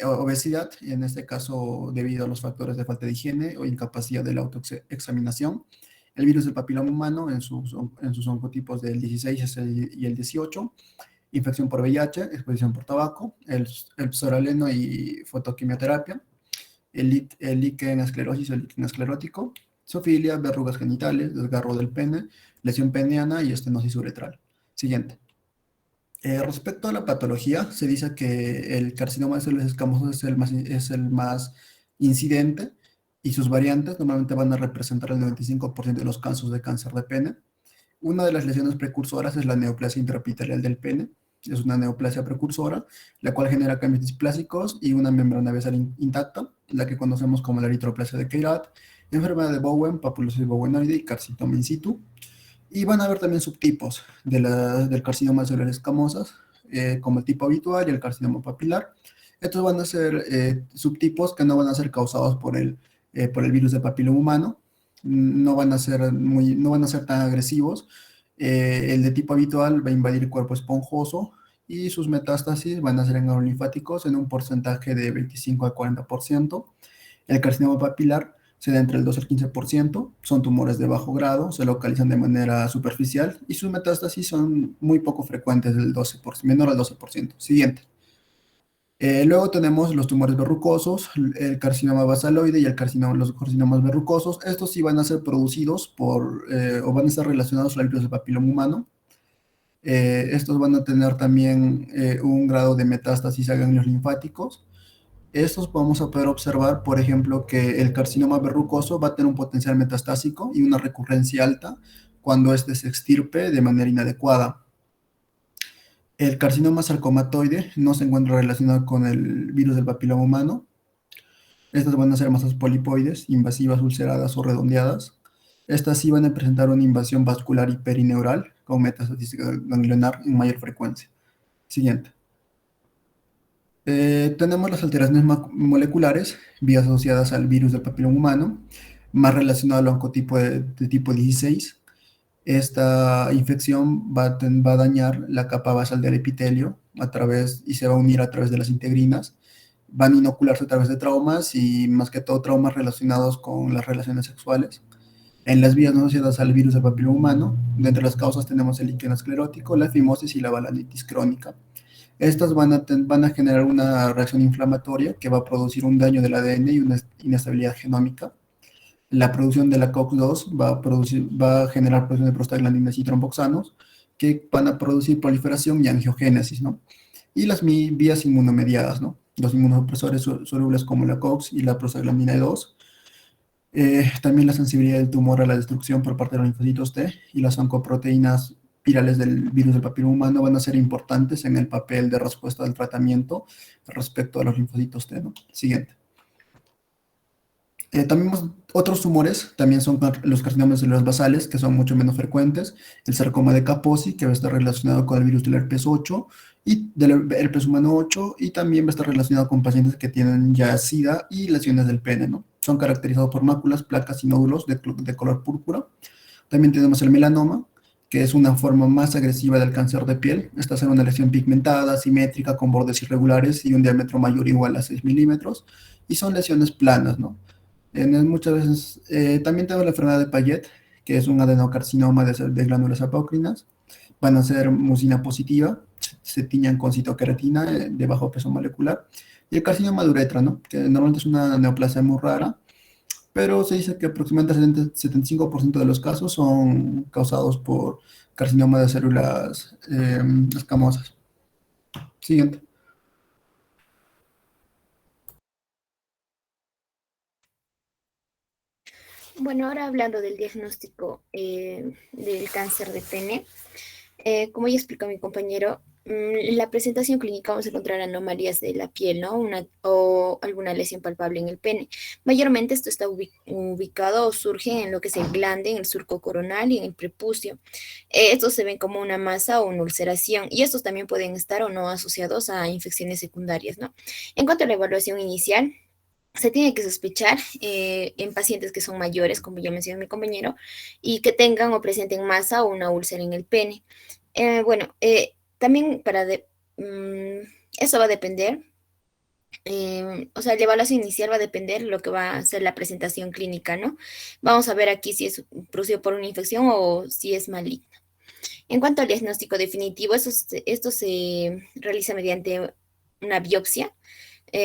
Obesidad, en este caso debido a los factores de falta de higiene o incapacidad de la autoexaminación. El virus del papiloma humano en sus oncotipos del 16 y el 18. Infección por VIH, exposición por tabaco, el psoraleno y fotoquimioterapia, el líquen esclerosis o el líquen esclerótico, zoofilia, verrugas genitales, desgarro del pene, lesión peneana y estenosis uretral. Siguiente. Respecto a la patología, se dice que el carcinoma de células escamosas es el más incidente y sus variantes normalmente van a representar el 95% de los casos de cáncer de pene. Una de las lesiones precursoras es la neoplasia intraepitelial del pene. Es una neoplasia precursora, la cual genera cambios displásicos y una membrana basal intacta, la que conocemos como la eritroplasia de Chirat, enfermedad de Bowen, papulosis bowenoide y carcinoma in situ. Y van a haber también subtipos del carcinoma celular escamosas, como el tipo habitual y el carcinoma papilar. Estos van a ser subtipos que no van a ser causados por el virus del papiloma humano, no van a ser tan agresivos. El de tipo habitual va a invadir el cuerpo esponjoso y sus metástasis van a ser en ganglios linfáticos en un porcentaje de 25 al 40%. El carcinoma papilar se da entre el 2 al 15%, son tumores de bajo grado, se localizan de manera superficial y sus metástasis son muy poco frecuentes, menor al 12%. Siguiente. Luego tenemos los tumores verrucosos, el carcinoma basaloide y los carcinomas verrucosos. Estos sí van a ser producidos o van a estar relacionados al virus del papiloma humano. Estos van a tener también un grado de metástasis a ganglios linfáticos. Estos vamos a poder observar, por ejemplo, que el carcinoma verrucoso va a tener un potencial metastásico y una recurrencia alta cuando éste se extirpe de manera inadecuada. El carcinoma sarcomatoide no se encuentra relacionado con el virus del papiloma humano. Estas van a ser masas polipoides, invasivas, ulceradas o redondeadas. Estas sí van a presentar una invasión vascular y perineural con metástasis ganglionar en mayor frecuencia. Siguiente. Tenemos las alteraciones moleculares, vías asociadas al virus del papiloma humano, más relacionado al oncotipo de tipo 16. Esta infección va a dañar la capa basal del epitelio y se va a unir a través de las integrinas. Van a inocularse a través de traumas y más que todo traumas relacionados con las relaciones sexuales. En las vías no asociadas al virus del papiloma humano, de entre las causas tenemos el líquido esclerótico, la fimosis y la balanitis crónica. Estas van a generar una reacción inflamatoria que va a producir un daño del ADN y una inestabilidad genómica. La producción de la COX-2 va a generar producción de prostaglandinas y tromboxanos que van a producir proliferación y angiogénesis, ¿no? Y las vías inmunomediadas, ¿no? Los inmunosupresores solubles como la COX y la prostaglandina E2. También la sensibilidad del tumor a la destrucción por parte de los linfocitos T y las oncoproteínas virales del virus del papiloma humano van a ser importantes en el papel de respuesta al tratamiento respecto a los linfocitos T, ¿no? Siguiente. También otros tumores, también son los carcinomas celulares basales, que son mucho menos frecuentes, el sarcoma de Kaposi, que va a estar relacionado con el virus del herpes 8, y del herpes humano 8, y también va a estar relacionado con pacientes que tienen ya SIDA y lesiones del pene, ¿no? Son caracterizados por máculas, placas y nódulos de color púrpura. También tenemos el melanoma, que es una forma más agresiva del cáncer de piel. Esta es una lesión pigmentada, simétrica, con bordes irregulares y un diámetro mayor o igual a 6 milímetros, y son lesiones planas, ¿no? Muchas veces también tenemos la enfermedad de Payet, que es un adenocarcinoma de glándulas apócrinas. Van a ser mucina positiva, se tiñan con citoqueratina de bajo peso molecular. Y el carcinoma de uretra, ¿no? Que normalmente es una neoplasia muy rara, pero se dice que aproximadamente el 75% de los casos son causados por carcinoma de células escamosas. Siguiente. Bueno, ahora hablando del diagnóstico del cáncer de pene, como ya explicó mi compañero, en la presentación clínica vamos a encontrar anomalías de la piel, ¿no? O alguna lesión palpable en el pene. Mayormente esto está ubicado o surge en lo que es el glande, en el surco coronal y en el prepucio. Estos se ven como una masa o una ulceración y estos también pueden estar o no asociados a infecciones secundarias, ¿no? En cuanto a la evaluación inicial, se tiene que sospechar en pacientes que son mayores, como ya mencionó mi compañero, y que tengan o presenten masa o una úlcera en el pene. También eso va a depender, o sea, la evaluación inicial va a depender de lo que va a ser la presentación clínica, ¿no? Vamos a ver aquí si es producido por una infección o si es maligno. En cuanto al diagnóstico definitivo, esto se realiza mediante una biopsia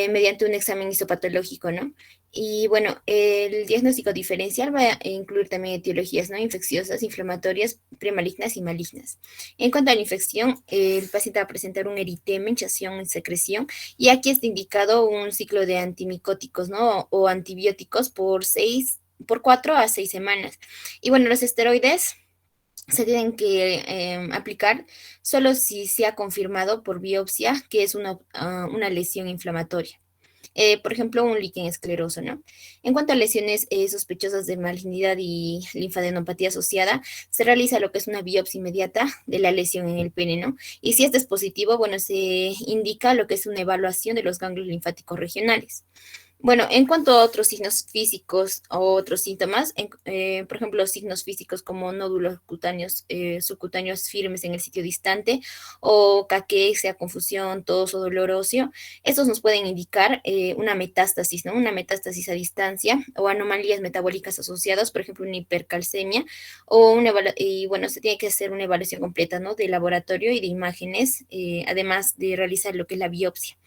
mediante un examen histopatológico, ¿no? Y bueno, el diagnóstico diferencial va a incluir también etiologías no infecciosas, inflamatorias, premalignas y malignas. En cuanto a la infección, el paciente va a presentar un eritema, hinchazón y secreción, y aquí está indicado un ciclo de antimicóticos, ¿no? O antibióticos por 4 a 6 semanas. Y bueno, los esteroides se tienen que aplicar solo si se ha confirmado por biopsia que es una lesión inflamatoria. Por ejemplo, un líquen escleroso, ¿no? En cuanto a lesiones sospechosas de malignidad y linfadenopatía asociada, se realiza lo que es una biopsia inmediata de la lesión en el pene, ¿no? Y si este es positivo, bueno, se indica lo que es una evaluación de los ganglios linfáticos regionales. Bueno, en cuanto a otros signos físicos o otros síntomas, por ejemplo, signos físicos como nódulos cutáneos, subcutáneos firmes en el sitio distante o caquexia, confusión, tos o dolor óseo, estos nos pueden indicar una metástasis, ¿no? Una metástasis a distancia o anomalías metabólicas asociadas, por ejemplo, una hipercalcemia y bueno, se tiene que hacer una evaluación completa, ¿no? De laboratorio y de imágenes, además de realizar lo que es la biopsia.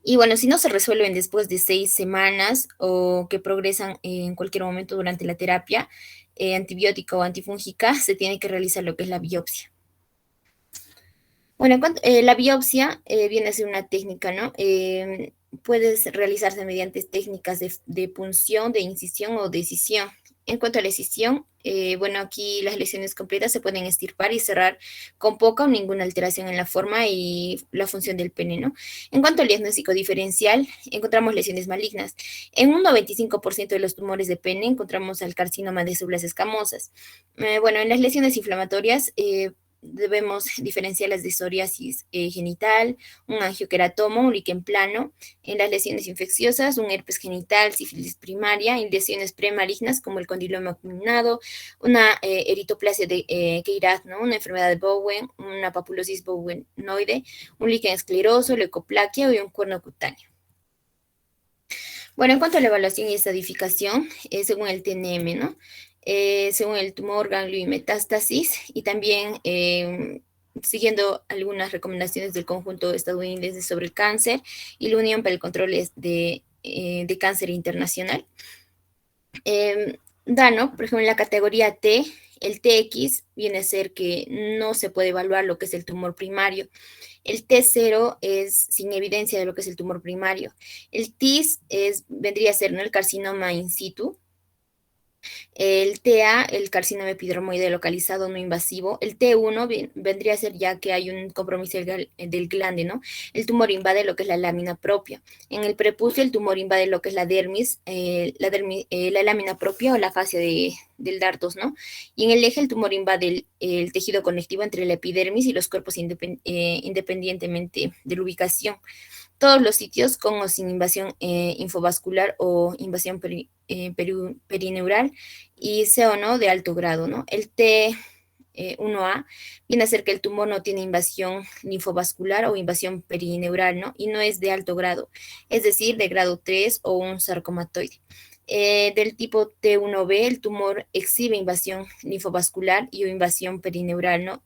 Y bueno, si no se resuelven después de 6 semanas o que progresan en cualquier momento durante la terapia antibiótica o antifúngica, se tiene que realizar lo que es la biopsia. Bueno, la biopsia viene a ser una técnica, ¿no? Puede realizarse mediante técnicas de punción, de incisión o de escisión. En cuanto a la escisión, bueno, aquí las lesiones completas se pueden extirpar y cerrar con poca o ninguna alteración en la forma y la función del pene, ¿no? En cuanto al diagnóstico diferencial, encontramos lesiones malignas. En un 95% de los tumores de pene encontramos el carcinoma de células escamosas. Bueno, en las lesiones inflamatorias, debemos diferenciar las de psoriasis genital, un angioqueratoma, un líquen plano, en las lesiones infecciosas, un herpes genital, sífilis primaria, en lesiones premalignas como el condiloma acuminado, una eritoplasia de Queyras, ¿no? Una enfermedad de Bowen, una papulosis bowenoide, un líquen escleroso, leucoplaquia y un cuerno cutáneo. Bueno, en cuanto a la evaluación y estadificación, según el TNM, ¿no? Según el tumor, ganglio y metástasis, y también siguiendo algunas recomendaciones del conjunto estadounidense sobre el cáncer y la Unión para el Control de Cáncer Internacional. ¿No? Por ejemplo, en la categoría T, el TX viene a ser que no se puede evaluar lo que es el tumor primario. El T0 es sin evidencia de lo que es el tumor primario. El TIS vendría a ser, ¿no?, el carcinoma in situ. El TA, el carcinoma epidermoide localizado no invasivo. El T1 vendría a ser ya que hay un compromiso del glande, ¿no? El tumor invade lo que es la lámina propia. En el prepucio, el tumor invade lo que es la dermis, la lámina propia o la fascia del dardos, ¿no? Y en el eje, el tumor invade el tejido conectivo entre la epidermis y los cuerpos independientemente de la ubicación. Todos los sitios con o sin invasión infovascular o invasión perineural y sea o no de alto grado, ¿no? El T1A viene a ser que el tumor no tiene invasión linfovascular o invasión perineural, ¿no? Y no es de alto grado, es decir, de grado 3 o un sarcomatoide. Del tipo T1B, el tumor exhibe invasión linfovascular y o invasión perineural, ¿no?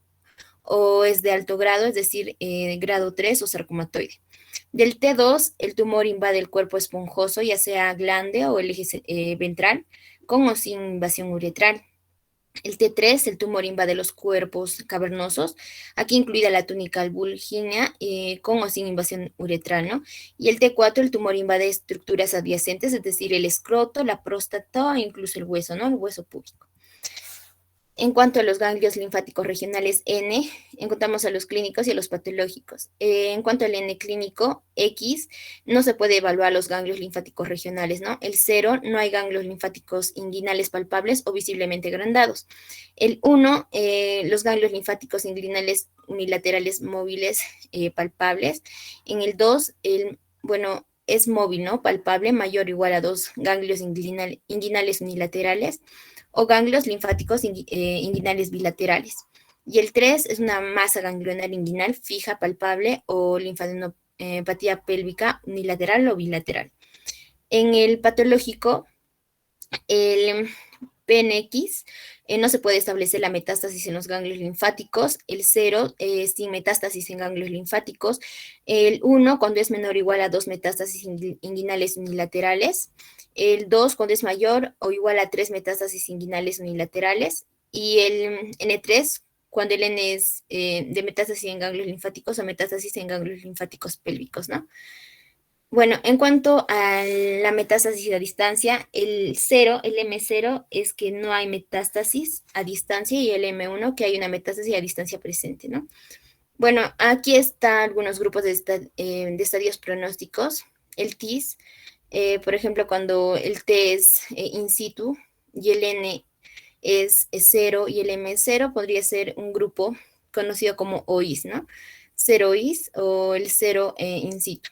O es de alto grado, es decir, grado 3 o sarcomatoide. Del T2, el tumor invade el cuerpo esponjoso, ya sea glande o el eje ventral, con o sin invasión uretral. El T3, el tumor invade los cuerpos cavernosos, aquí incluida la túnica albulgínea, con o sin invasión uretral, ¿no? Y el T4, el tumor invade estructuras adyacentes, es decir, el escroto, la próstata e incluso el hueso, ¿no? El hueso púbico. En cuanto a los ganglios linfáticos regionales N, encontramos a los clínicos y a los patológicos. En cuanto al N clínico, X, no se puede evaluar los ganglios linfáticos regionales, ¿no? El 0, no hay ganglios linfáticos inguinales palpables o visiblemente agrandados. El 1, los ganglios linfáticos inguinales unilaterales móviles palpables. En el 2, bueno, es móvil, ¿no? Palpable, mayor o igual a 2 ganglios inguinales unilaterales o ganglios linfáticos inguinales bilaterales. Y el 3 es una masa ganglionar inguinal fija, palpable o linfadenopatía pélvica unilateral o bilateral. En el patológico, PNX, no se puede establecer la metástasis en los ganglios linfáticos. El 0, sin metástasis en ganglios linfáticos. El 1, cuando es menor o igual a 2 metástasis inguinales unilaterales. El 2, cuando es mayor o igual a 3 metástasis inguinales unilaterales. Y el N3, cuando el N es de metástasis en ganglios linfáticos o metástasis en ganglios linfáticos pélvicos, ¿no? Bueno, en cuanto a la metástasis a distancia, el 0, el M0, es que no hay metástasis a distancia, y el M1, que hay una metástasis a distancia presente, ¿no? Bueno, aquí están algunos grupos de estadios pronósticos. El TIS, por ejemplo, cuando el T es in situ y el N es 0 y el M0, podría ser un grupo conocido como OIS, ¿no? 0 IS o el 0 in situ.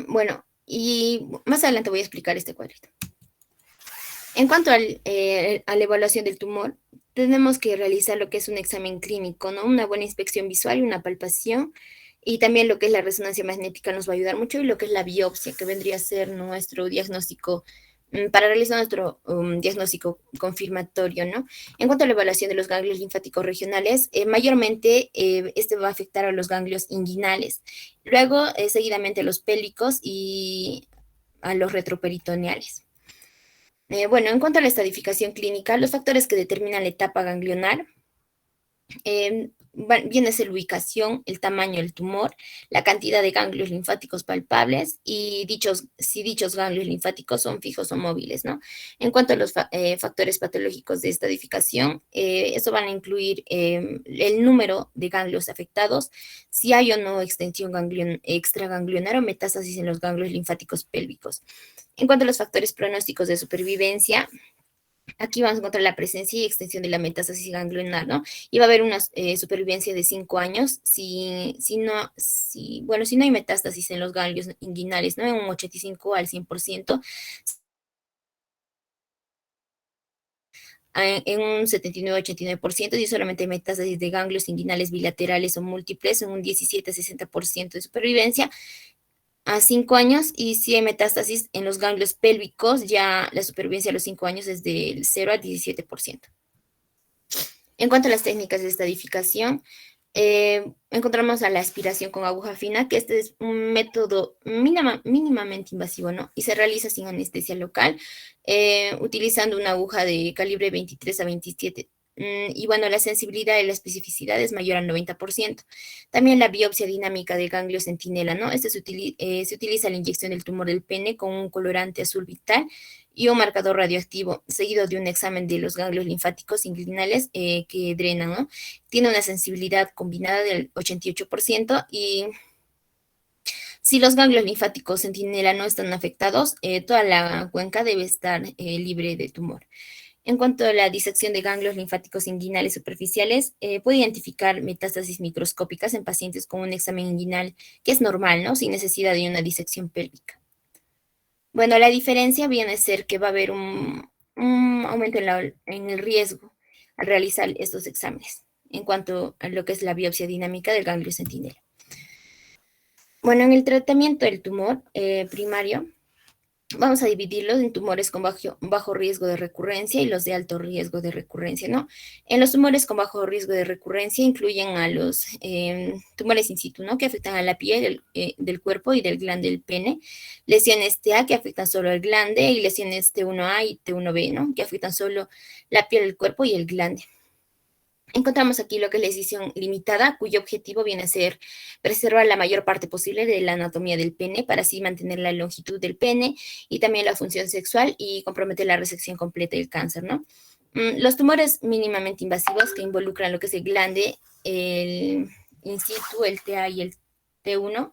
Bueno, y más adelante voy a explicar este cuadrito. En cuanto a la evaluación del tumor, tenemos que realizar lo que es un examen clínico, ¿no? Una buena inspección visual y una palpación, y también lo que es la resonancia magnética nos va a ayudar mucho, y lo que es la biopsia, que vendría a ser nuestro diagnóstico, para realizar nuestro diagnóstico confirmatorio, ¿no? En cuanto a la evaluación de los ganglios linfáticos regionales, mayormente este va a afectar a los ganglios inguinales, luego seguidamente a los pélvicos y a los retroperitoneales. Bueno, en cuanto a la estadificación clínica, los factores que determinan la etapa ganglionar viene a ser la ubicación, el tamaño del tumor, la cantidad de ganglios linfáticos palpables y si dichos ganglios linfáticos son fijos o móviles, ¿no? En cuanto a los factores patológicos de estadificación, eso van a incluir el número de ganglios afectados, si hay o no extensión extraganglionar o metástasis en los ganglios linfáticos pélvicos. En cuanto a los factores pronósticos de supervivencia, aquí vamos a encontrar la presencia y extensión de la metástasis ganglionar, ¿no? Y va a haber una supervivencia de 5 años si no hay metástasis en los ganglios inguinales, ¿no? En un 85 al 100%, en un 79-89%, y solamente hay metástasis de ganglios inguinales bilaterales o múltiples, en un 17-60% de supervivencia a 5 años, y si hay metástasis en los ganglios pélvicos, ya la supervivencia a los 5 años es del 0 al 17%. En cuanto a las técnicas de estadificación, encontramos a la aspiración con aguja fina, que este es un método mínimamente invasivo, ¿no? Y se realiza sin anestesia local, utilizando una aguja de calibre 23 a 27. Y bueno, la sensibilidad y la especificidad es mayor al 90%. También la biopsia dinámica del ganglio centinela, ¿no? Se utiliza la inyección del tumor del pene con un colorante azul vital y un marcador radioactivo, seguido de un examen de los ganglios linfáticos inguinales que drenan, ¿no? Tiene una sensibilidad combinada del 88%, y si los ganglios linfáticos centinela no están afectados, toda la cuenca debe estar libre de tumor. En cuanto a la disección de ganglios linfáticos inguinales superficiales, puede identificar metástasis microscópicas en pacientes con un examen inguinal que es normal, ¿no? Sin necesidad de una disección pélvica. Bueno, la diferencia viene a ser que va a haber un aumento en el riesgo al realizar estos exámenes, en cuanto a lo que es la biopsia dinámica del ganglio centinela. Bueno, en el tratamiento del tumor primario, vamos a dividirlos en tumores con bajo riesgo de recurrencia y los de alto riesgo de recurrencia, ¿no? En los tumores con bajo riesgo de recurrencia incluyen a los tumores in situ, ¿no? Que afectan a la piel del cuerpo y del glande del pene, lesiones TA que afectan solo el glande, y lesiones T1A y T1B, ¿no? Que afectan solo la piel del cuerpo y el glande. Encontramos aquí lo que es la decisión limitada, cuyo objetivo viene a ser preservar la mayor parte posible de la anatomía del pene, para así mantener la longitud del pene y también la función sexual, y comprometer la resección completa del cáncer, ¿no? Los tumores mínimamente invasivos, que involucran lo que es el glande, el in situ, el TA y el T1,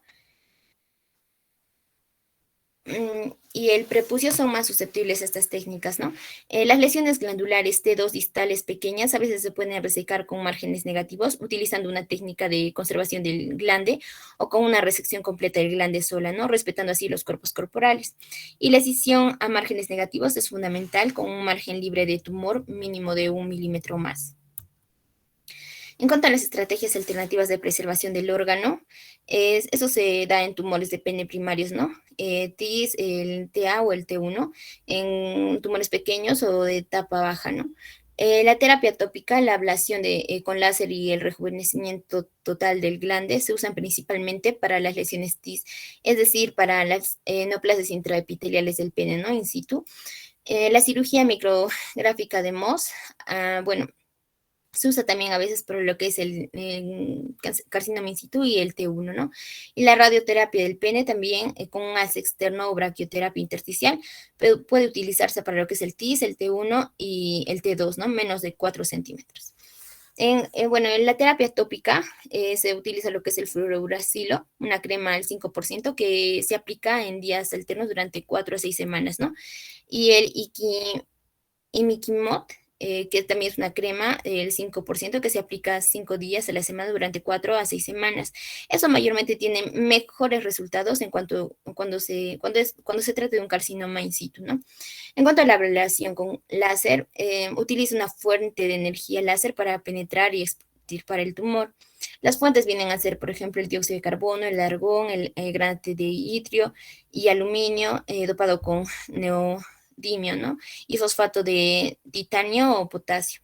y el prepucio, son más susceptibles a estas técnicas, ¿no? Las lesiones glandulares T2 distales pequeñas a veces se pueden resecar con márgenes negativos, utilizando una técnica de conservación del glande, o con una resección completa del glande sola, ¿no? Respetando así los cuerpos corporales. Y la escisión a márgenes negativos es fundamental, con un margen libre de tumor mínimo de 1 milímetro más. En cuanto a las estrategias alternativas de preservación del órgano, eso se da en tumores de pene primarios, ¿no? TIS, el TA o el T1, en tumores pequeños o de etapa baja, ¿no? La terapia tópica, la ablación con láser y el rejuvenecimiento total del glande se usan principalmente para las lesiones TIS, es decir, para las neoplasias intraepiteliales del pene, ¿no? In situ. La cirugía micrográfica de Mohs, bueno, se usa también a veces por lo que es el carcinoma in situ y el T1, ¿no? Y la radioterapia del pene también con un alce externo o braquioterapia intersticial puede utilizarse para lo que es el TIS, el T1 y el T2, ¿no? Menos de 4 centímetros. Bueno, en la terapia tópica se utiliza lo que es el fluorouracilo, una crema al 5% que se aplica en días alternos durante 4 a 6 semanas, ¿no? Y el imiquimod, que también es una crema del 5% que se aplica 5 días a la semana durante 4 a 6 semanas. Eso mayormente tiene mejores resultados en cuando se trata de un carcinoma in situ, ¿no? En cuanto a la ablación con láser, utiliza una fuente de energía láser para penetrar y extirpar el tumor. Las fuentes vienen a ser, por ejemplo, el dióxido de carbono, el argón, el granate de itrio y aluminio dopado con neodimio, ¿no? Y fosfato de titanio o potasio.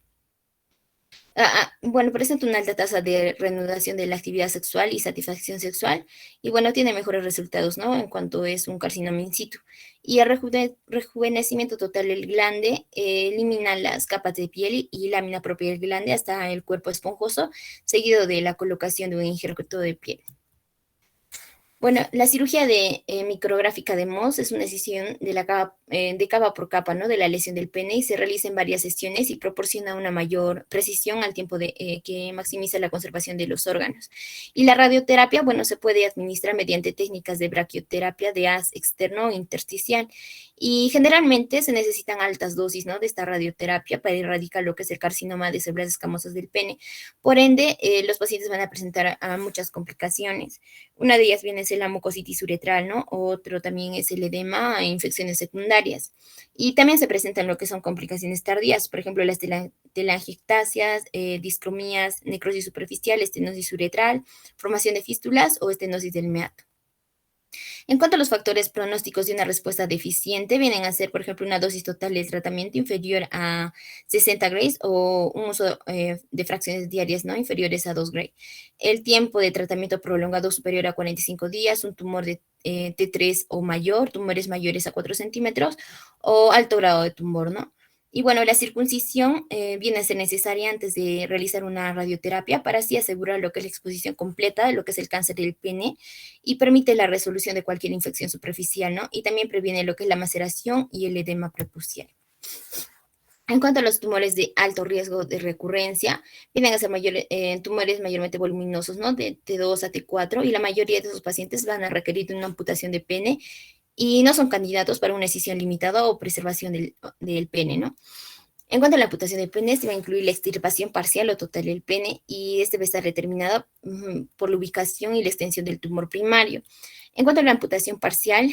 Bueno, presenta una alta tasa de reanudación de la actividad sexual y satisfacción sexual, y bueno, tiene mejores resultados, ¿no? En cuanto es un carcinoma in situ. Y el rejuvenecimiento total del glande elimina las capas de piel y lámina propia del glande hasta el cuerpo esponjoso, seguido de la colocación de un injerto de piel. Bueno, la cirugía micrográfica de Mohs es una decisión de capa por capa, ¿no? De la lesión del pene y se realiza en varias sesiones y proporciona una mayor precisión al tiempo que maximiza la conservación de los órganos. Y la radioterapia, bueno, se puede administrar mediante técnicas de braquioterapia de haz externo o intersticial. Y generalmente se necesitan altas dosis, ¿no? De esta radioterapia para erradicar lo que es el carcinoma de células escamosas del pene. Por ende, los pacientes van a presentar muchas complicaciones. Una de ellas viene a ser la mucositis uretral, ¿no? Otro también es el edema e infecciones secundarias. Y también se presentan lo que son complicaciones tardías, por ejemplo, las telangiectasias, discromías, necrosis superficial, estenosis uretral, formación de fístulas o estenosis del meato. En cuanto a los factores pronósticos de una respuesta deficiente, vienen a ser, por ejemplo, una dosis total de tratamiento inferior a 60 grays o un uso de fracciones diarias no inferiores a 2 gray. El tiempo de tratamiento prolongado superior a 45 días, un tumor de T3 o mayor, tumores mayores a 4 centímetros o alto grado de tumor, ¿no? Y bueno, la circuncisión viene a ser necesaria antes de realizar una radioterapia para así asegurar lo que es la exposición completa de lo que es el cáncer del pene y permite la resolución de cualquier infección superficial, ¿no? Y también previene lo que es la maceración y el edema prepucial. En cuanto a los tumores de alto riesgo de recurrencia, vienen a ser tumores mayormente voluminosos, ¿no? De T2 a T4, y la mayoría de esos pacientes van a requerir de una amputación de pene y no son candidatos para una excisión limitada o preservación del pene, ¿no? En cuanto a la amputación del pene, se va a incluir la extirpación parcial o total del pene y este va a estar determinado por la ubicación y la extensión del tumor primario. En cuanto a la amputación parcial,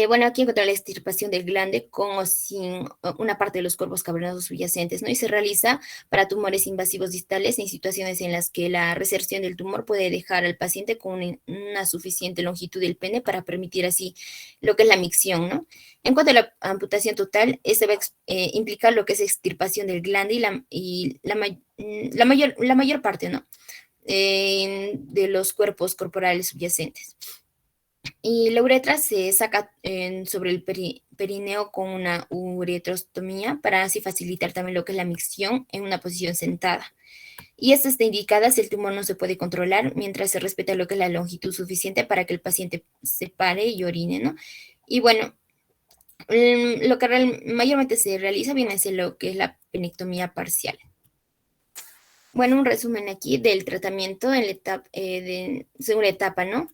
bueno, aquí encontrar la extirpación del glande con o sin una parte de los cuerpos cavernosos subyacentes, ¿no? Y se realiza para tumores invasivos distales en situaciones en las que la reserción del tumor puede dejar al paciente con una suficiente longitud del pene para permitir así lo que es la micción, ¿no? En cuanto a la amputación total, este va a implicar lo que es extirpación del glande y la mayor parte, ¿no? De los cuerpos corporales subyacentes. Y la uretra se saca sobre el perineo con una uretrostomía para así facilitar también lo que es la micción en una posición sentada. Y esta está indicada si el tumor no se puede controlar mientras se respeta lo que es la longitud suficiente para que el paciente se pare y orine, ¿no? Y bueno, lo que mayormente se realiza viene a ser lo que es la penectomía parcial. Bueno, un resumen aquí del tratamiento en la etapa, según la etapa, ¿no?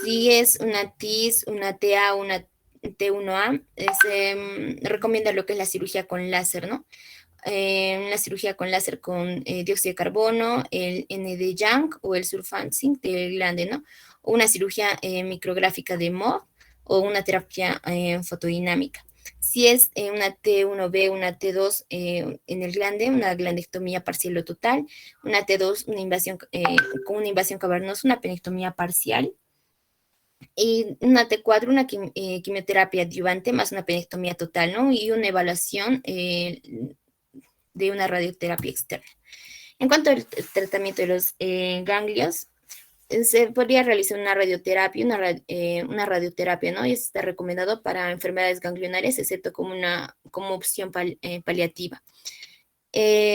Si es una TIS, una TA, una T1A, se recomienda lo que es la cirugía con láser, ¿no? Una cirugía con láser con dióxido de carbono, el ND Young o el surfacing del glande, ¿no? O una cirugía micrográfica de Mohs o una terapia fotodinámica. Si es una T1B, una T2 en el glande, una glandectomía parcial o total, una T2 una invasión, con una invasión cavernosa, una penectomía parcial, y una T4 una quimioterapia adyuvante más una penectomía total, ¿no? Y una evaluación de una radioterapia externa. En cuanto al tratamiento de los ganglios, se podría realizar una radioterapia, una radioterapia, ¿no? Y está recomendado para enfermedades ganglionares, excepto como opción paliativa.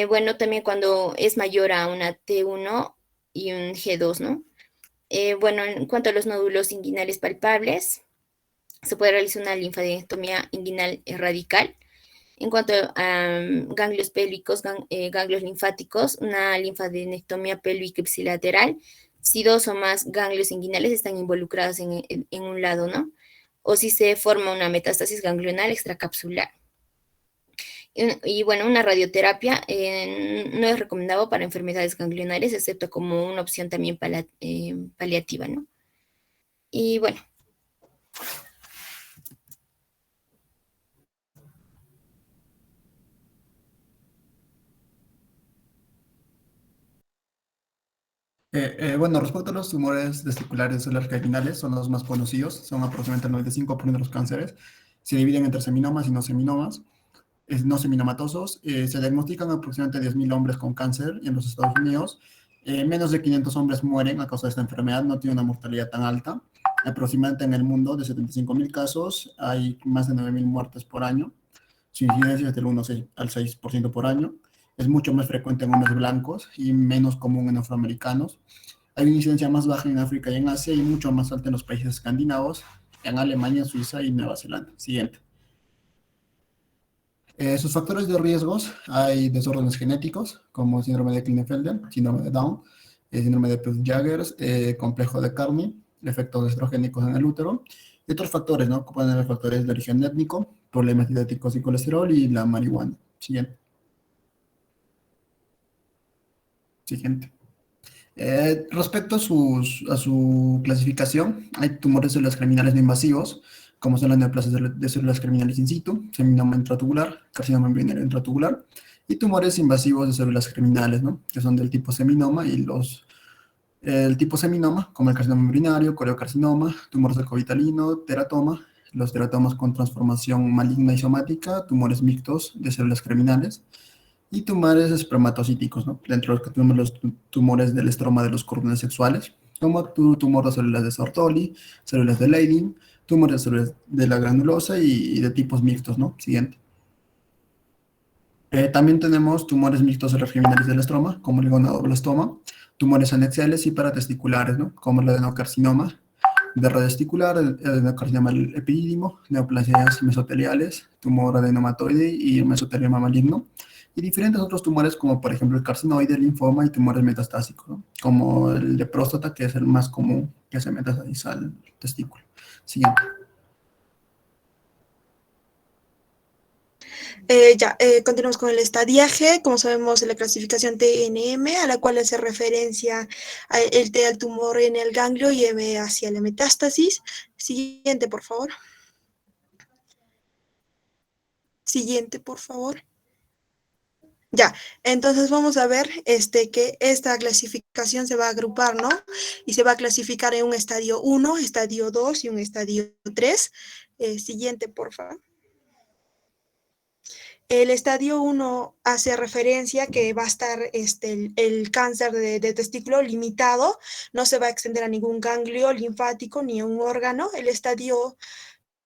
Bueno, también cuando es mayor a una T1 y un G2, ¿no? Bueno, en cuanto a los nódulos inguinales palpables, se puede realizar una linfadenectomía inguinal radical. En cuanto a ganglios pélvicos, ganglios linfáticos, una linfadenectomía pélvica ipsilateral, si dos o más ganglios inguinales están involucrados en un lado, ¿no? O si se forma una metástasis ganglional extracapsular. Y bueno, una radioterapia no es recomendado para enfermedades ganglionares, excepto como una opción también paliativa, ¿no? Y bueno. Bueno, respecto a los tumores testiculares celulares germinales, son los más conocidos, son aproximadamente el 95% de los cánceres, se dividen entre seminomas y no seminomas. No seminomatosos, se diagnostican aproximadamente 10.000 hombres con cáncer en los Estados Unidos. Menos de 500 hombres mueren a causa de esta enfermedad, no tiene una mortalidad tan alta. Aproximadamente en el mundo, de 75.000 casos, hay más de 9.000 muertes por año. Su incidencia es del 1 al 6% por año. Es mucho más frecuente en hombres blancos y menos común en afroamericanos. Hay una incidencia más baja en África y en Asia y mucho más alta en los países escandinavos, en Alemania, Suiza y Nueva Zelanda. Siguiente. Sus factores de riesgos, hay desórdenes genéticos, como síndrome de Klinefelter, síndrome de Down, síndrome de Peutz-Jeghers, complejo de Carney, efectos estrogénicos en el útero, y otros factores, ¿no? Pueden haber factores de origen étnico, problemas dietéticos y colesterol, y la marihuana. Siguiente. Siguiente. Respecto a su clasificación, hay tumores de células germinales no invasivos, como son las neoplasias de células germinales in situ, seminoma intratubular, carcinoma embrionario intratubular, y tumores invasivos de células germinales, ¿no? Que son del tipo seminoma y el tipo seminoma, como el carcinoma embrionario, coriocarcinoma, tumor cercovitalino, teratoma, los teratomas con transformación maligna y somática, tumores mixtos de células germinales, y tumores espermatocíticos, ¿no? Dentro de los que tenemos los tumores del estroma de los cordones sexuales, como tumor de células de Sertoli, células de Leydig, tumores de células de la granulosa y de tipos mixtos, ¿no? Siguiente. También tenemos tumores mixtos germinales del estroma, como el gonadoblastoma, tumores anexiales y paratesticulares, ¿no? Como el adenocarcinoma de radiotesticular, el adenocarcinoma epidídimo, neoplasias mesoteliales, tumor adenomatoide y el mesotelioma maligno, y diferentes otros tumores como por ejemplo el carcinoide, el linfoma y tumores metastásicos, ¿no? Como el de próstata, que es el más común que se metastasiza al testículo. Siguiente. Continuamos con el estadiaje. Como sabemos, la clasificación TNM, a la cual hace referencia el T al tumor en el ganglio y M hacia la metástasis. Siguiente, por favor. Siguiente, por favor. Ya, entonces vamos a ver que esta clasificación se va a agrupar, ¿no? Y se va a clasificar en un estadio 1, estadio 2 y un estadio 3. Siguiente, por favor. El estadio 1 hace referencia que va a estar el cáncer de testículo limitado, no se va a extender a ningún ganglio linfático ni a un órgano. El estadio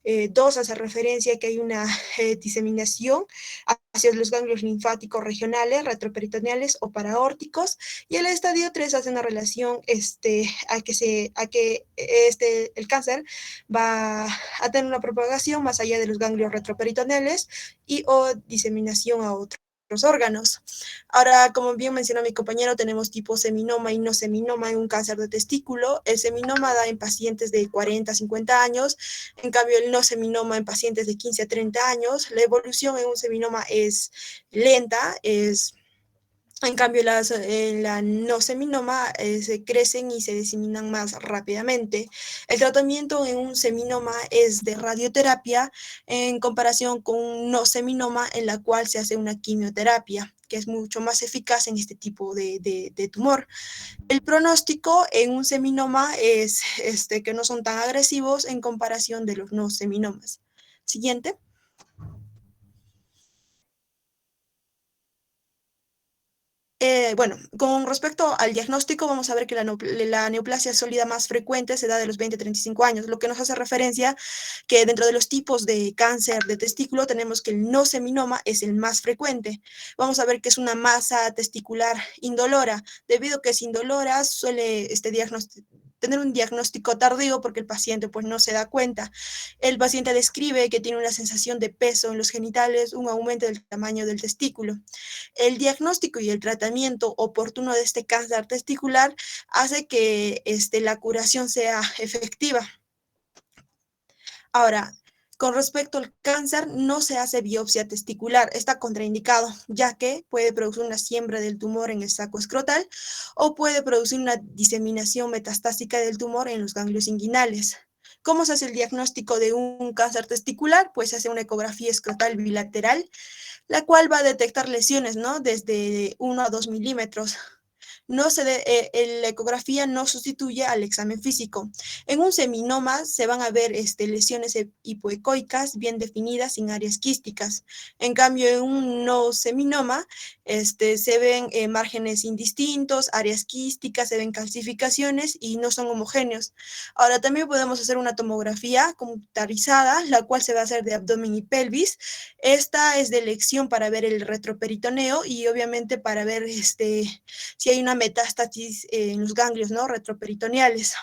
2 hace referencia a que hay una diseminación hacia los ganglios linfáticos regionales, retroperitoneales o paraórticos, y el estadio 3 hace una relación a que el cáncer va a tener una propagación más allá de los ganglios retroperitoneales y o diseminación a otros órganos. Ahora, como bien mencionó mi compañero, tenemos tipo seminoma y no seminoma en un cáncer de testículo. El seminoma da en pacientes de 40 a 50 años, en cambio el no seminoma en pacientes de 15 a 30 años. La evolución en un seminoma es lenta, es En cambio, la no seminoma se crecen y se diseminan más rápidamente. El tratamiento en un seminoma es de radioterapia en comparación con un no seminoma en la cual se hace una quimioterapia, que es mucho más eficaz en este tipo de tumor. El pronóstico en un seminoma es que no son tan agresivos en comparación de los no seminomas. Siguiente. Bueno, con respecto al diagnóstico, vamos a ver que la neoplasia sólida más frecuente se da de los 20 a 35 años, lo que nos hace referencia que dentro de los tipos de cáncer de testículo tenemos que el no seminoma es el más frecuente. Vamos a ver que es una masa testicular indolora. Debido a que es indolora, suele tener un diagnóstico tardío porque el paciente pues no se da cuenta. El paciente describe que tiene una sensación de peso en los genitales, un aumento del tamaño del testículo. El diagnóstico y el tratamiento oportuno de este cáncer testicular hace que la curación sea efectiva. Ahora, con respecto al cáncer, no se hace biopsia testicular, está contraindicado, ya que puede producir una siembra del tumor en el saco escrotal o puede producir una diseminación metastásica del tumor en los ganglios inguinales. ¿Cómo se hace el diagnóstico de un cáncer testicular? Pues se hace una ecografía escrotal bilateral, la cual va a detectar lesiones, ¿no? Desde 1 a 2 milímetros. La ecografía no sustituye al examen físico. En un seminoma se van a ver lesiones hipoecoicas bien definidas sin áreas quísticas. En cambio, en un no seminoma se ven márgenes indistintos, áreas quísticas, se ven calcificaciones y no son homogéneos. Ahora, también podemos hacer una tomografía computarizada, la cual se va a hacer de abdomen y pelvis. Esta es de elección para ver el retroperitoneo y obviamente para ver si hay una metástasis en los ganglios, ¿no? Retroperitoneales.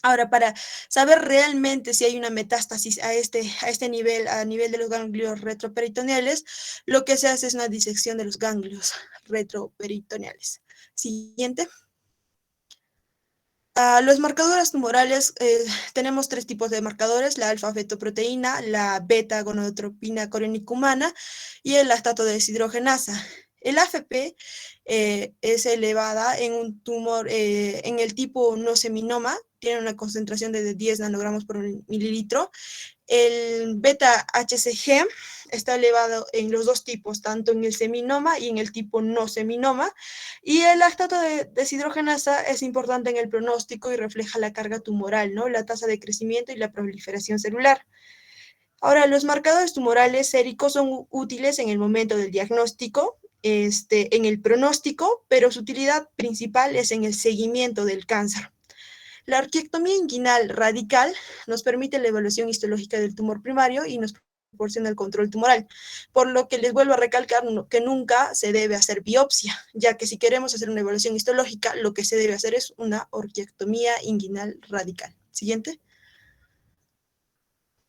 Ahora, para saber realmente si hay una metástasis a este nivel, a nivel de los ganglios retroperitoneales, lo que se hace es una disección de los ganglios retroperitoneales. Siguiente. Los marcadores tumorales, tenemos 3 tipos de marcadores: la alfa-fetoproteína, la beta-gonadotropina coriónica humana y el lactato de deshidrogenasa. El AFP es elevada en un tumor, en el tipo no seminoma, tiene una concentración de 10 nanogramos por mililitro. El beta-HCG está elevado en los 2 tipos, tanto en el seminoma y en el tipo no seminoma. Y el lactato de deshidrogenasa es importante en el pronóstico y refleja la carga tumoral, ¿no? La tasa de crecimiento y la proliferación celular. Ahora, los marcadores tumorales séricos son útiles en el momento del diagnóstico, en el pronóstico, pero su utilidad principal es en el seguimiento del cáncer. La orquiectomía inguinal radical nos permite la evaluación histológica del tumor primario y nos proporciona el control tumoral, por lo que les vuelvo a recalcar que nunca se debe hacer biopsia, ya que si queremos hacer una evaluación histológica, lo que se debe hacer es una orquiectomía inguinal radical. Siguiente.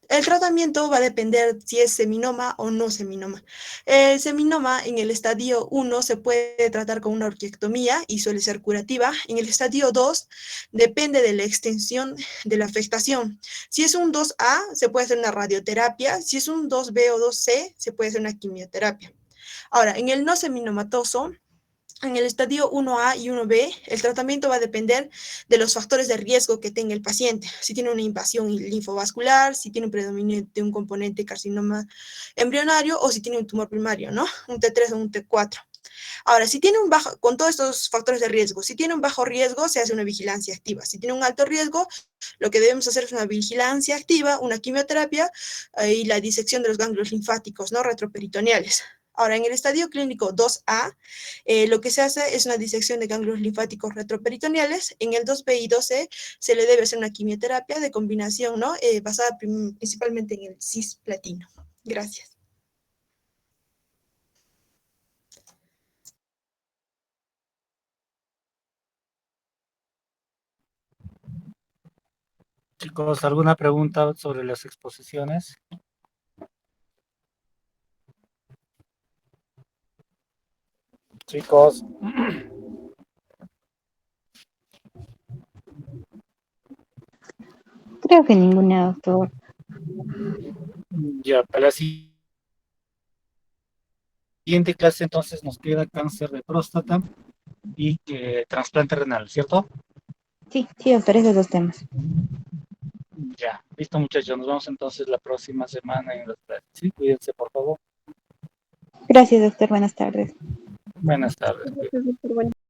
El tratamiento va a depender si es seminoma o no seminoma. El seminoma en el estadio 1 se puede tratar con una orquiectomía y suele ser curativa. En el estadio 2 depende de la extensión de la afectación. Si es un 2A, se puede hacer una radioterapia. Si es un 2B o 2C, se puede hacer una quimioterapia. Ahora, en el no seminomatoso, en el estadio 1A y 1B, el tratamiento va a depender de los factores de riesgo que tenga el paciente. Si tiene una invasión linfovascular, si tiene un predominio de un componente carcinoma embrionario o si tiene un tumor primario, ¿no? Un T3 o un T4. Ahora, si tiene con todos estos factores de riesgo, si tiene un bajo riesgo, se hace una vigilancia activa. Si tiene un alto riesgo, lo que debemos hacer es una vigilancia activa, una quimioterapia y la disección de los ganglios linfáticos, ¿no? Retroperitoneales. Ahora, en el estadio clínico 2A, lo que se hace es una disección de ganglios linfáticos retroperitoneales. En el 2B y 2C se le debe hacer una quimioterapia de combinación, ¿no? Basada principalmente en el cisplatino. Gracias. Chicos, ¿alguna pregunta sobre las exposiciones? Chicos. Creo que ninguna, doctor. Ya, para la siguiente. Siguiente clase entonces nos queda cáncer de próstata y trasplante renal, ¿cierto? Sí, sí, doctor, esos dos temas. Ya, listo muchachos, nos vemos entonces la próxima semana en las clases. Sí, cuídense por favor. Gracias, doctor. Buenas tardes. Buenas tardes. Súper bueno.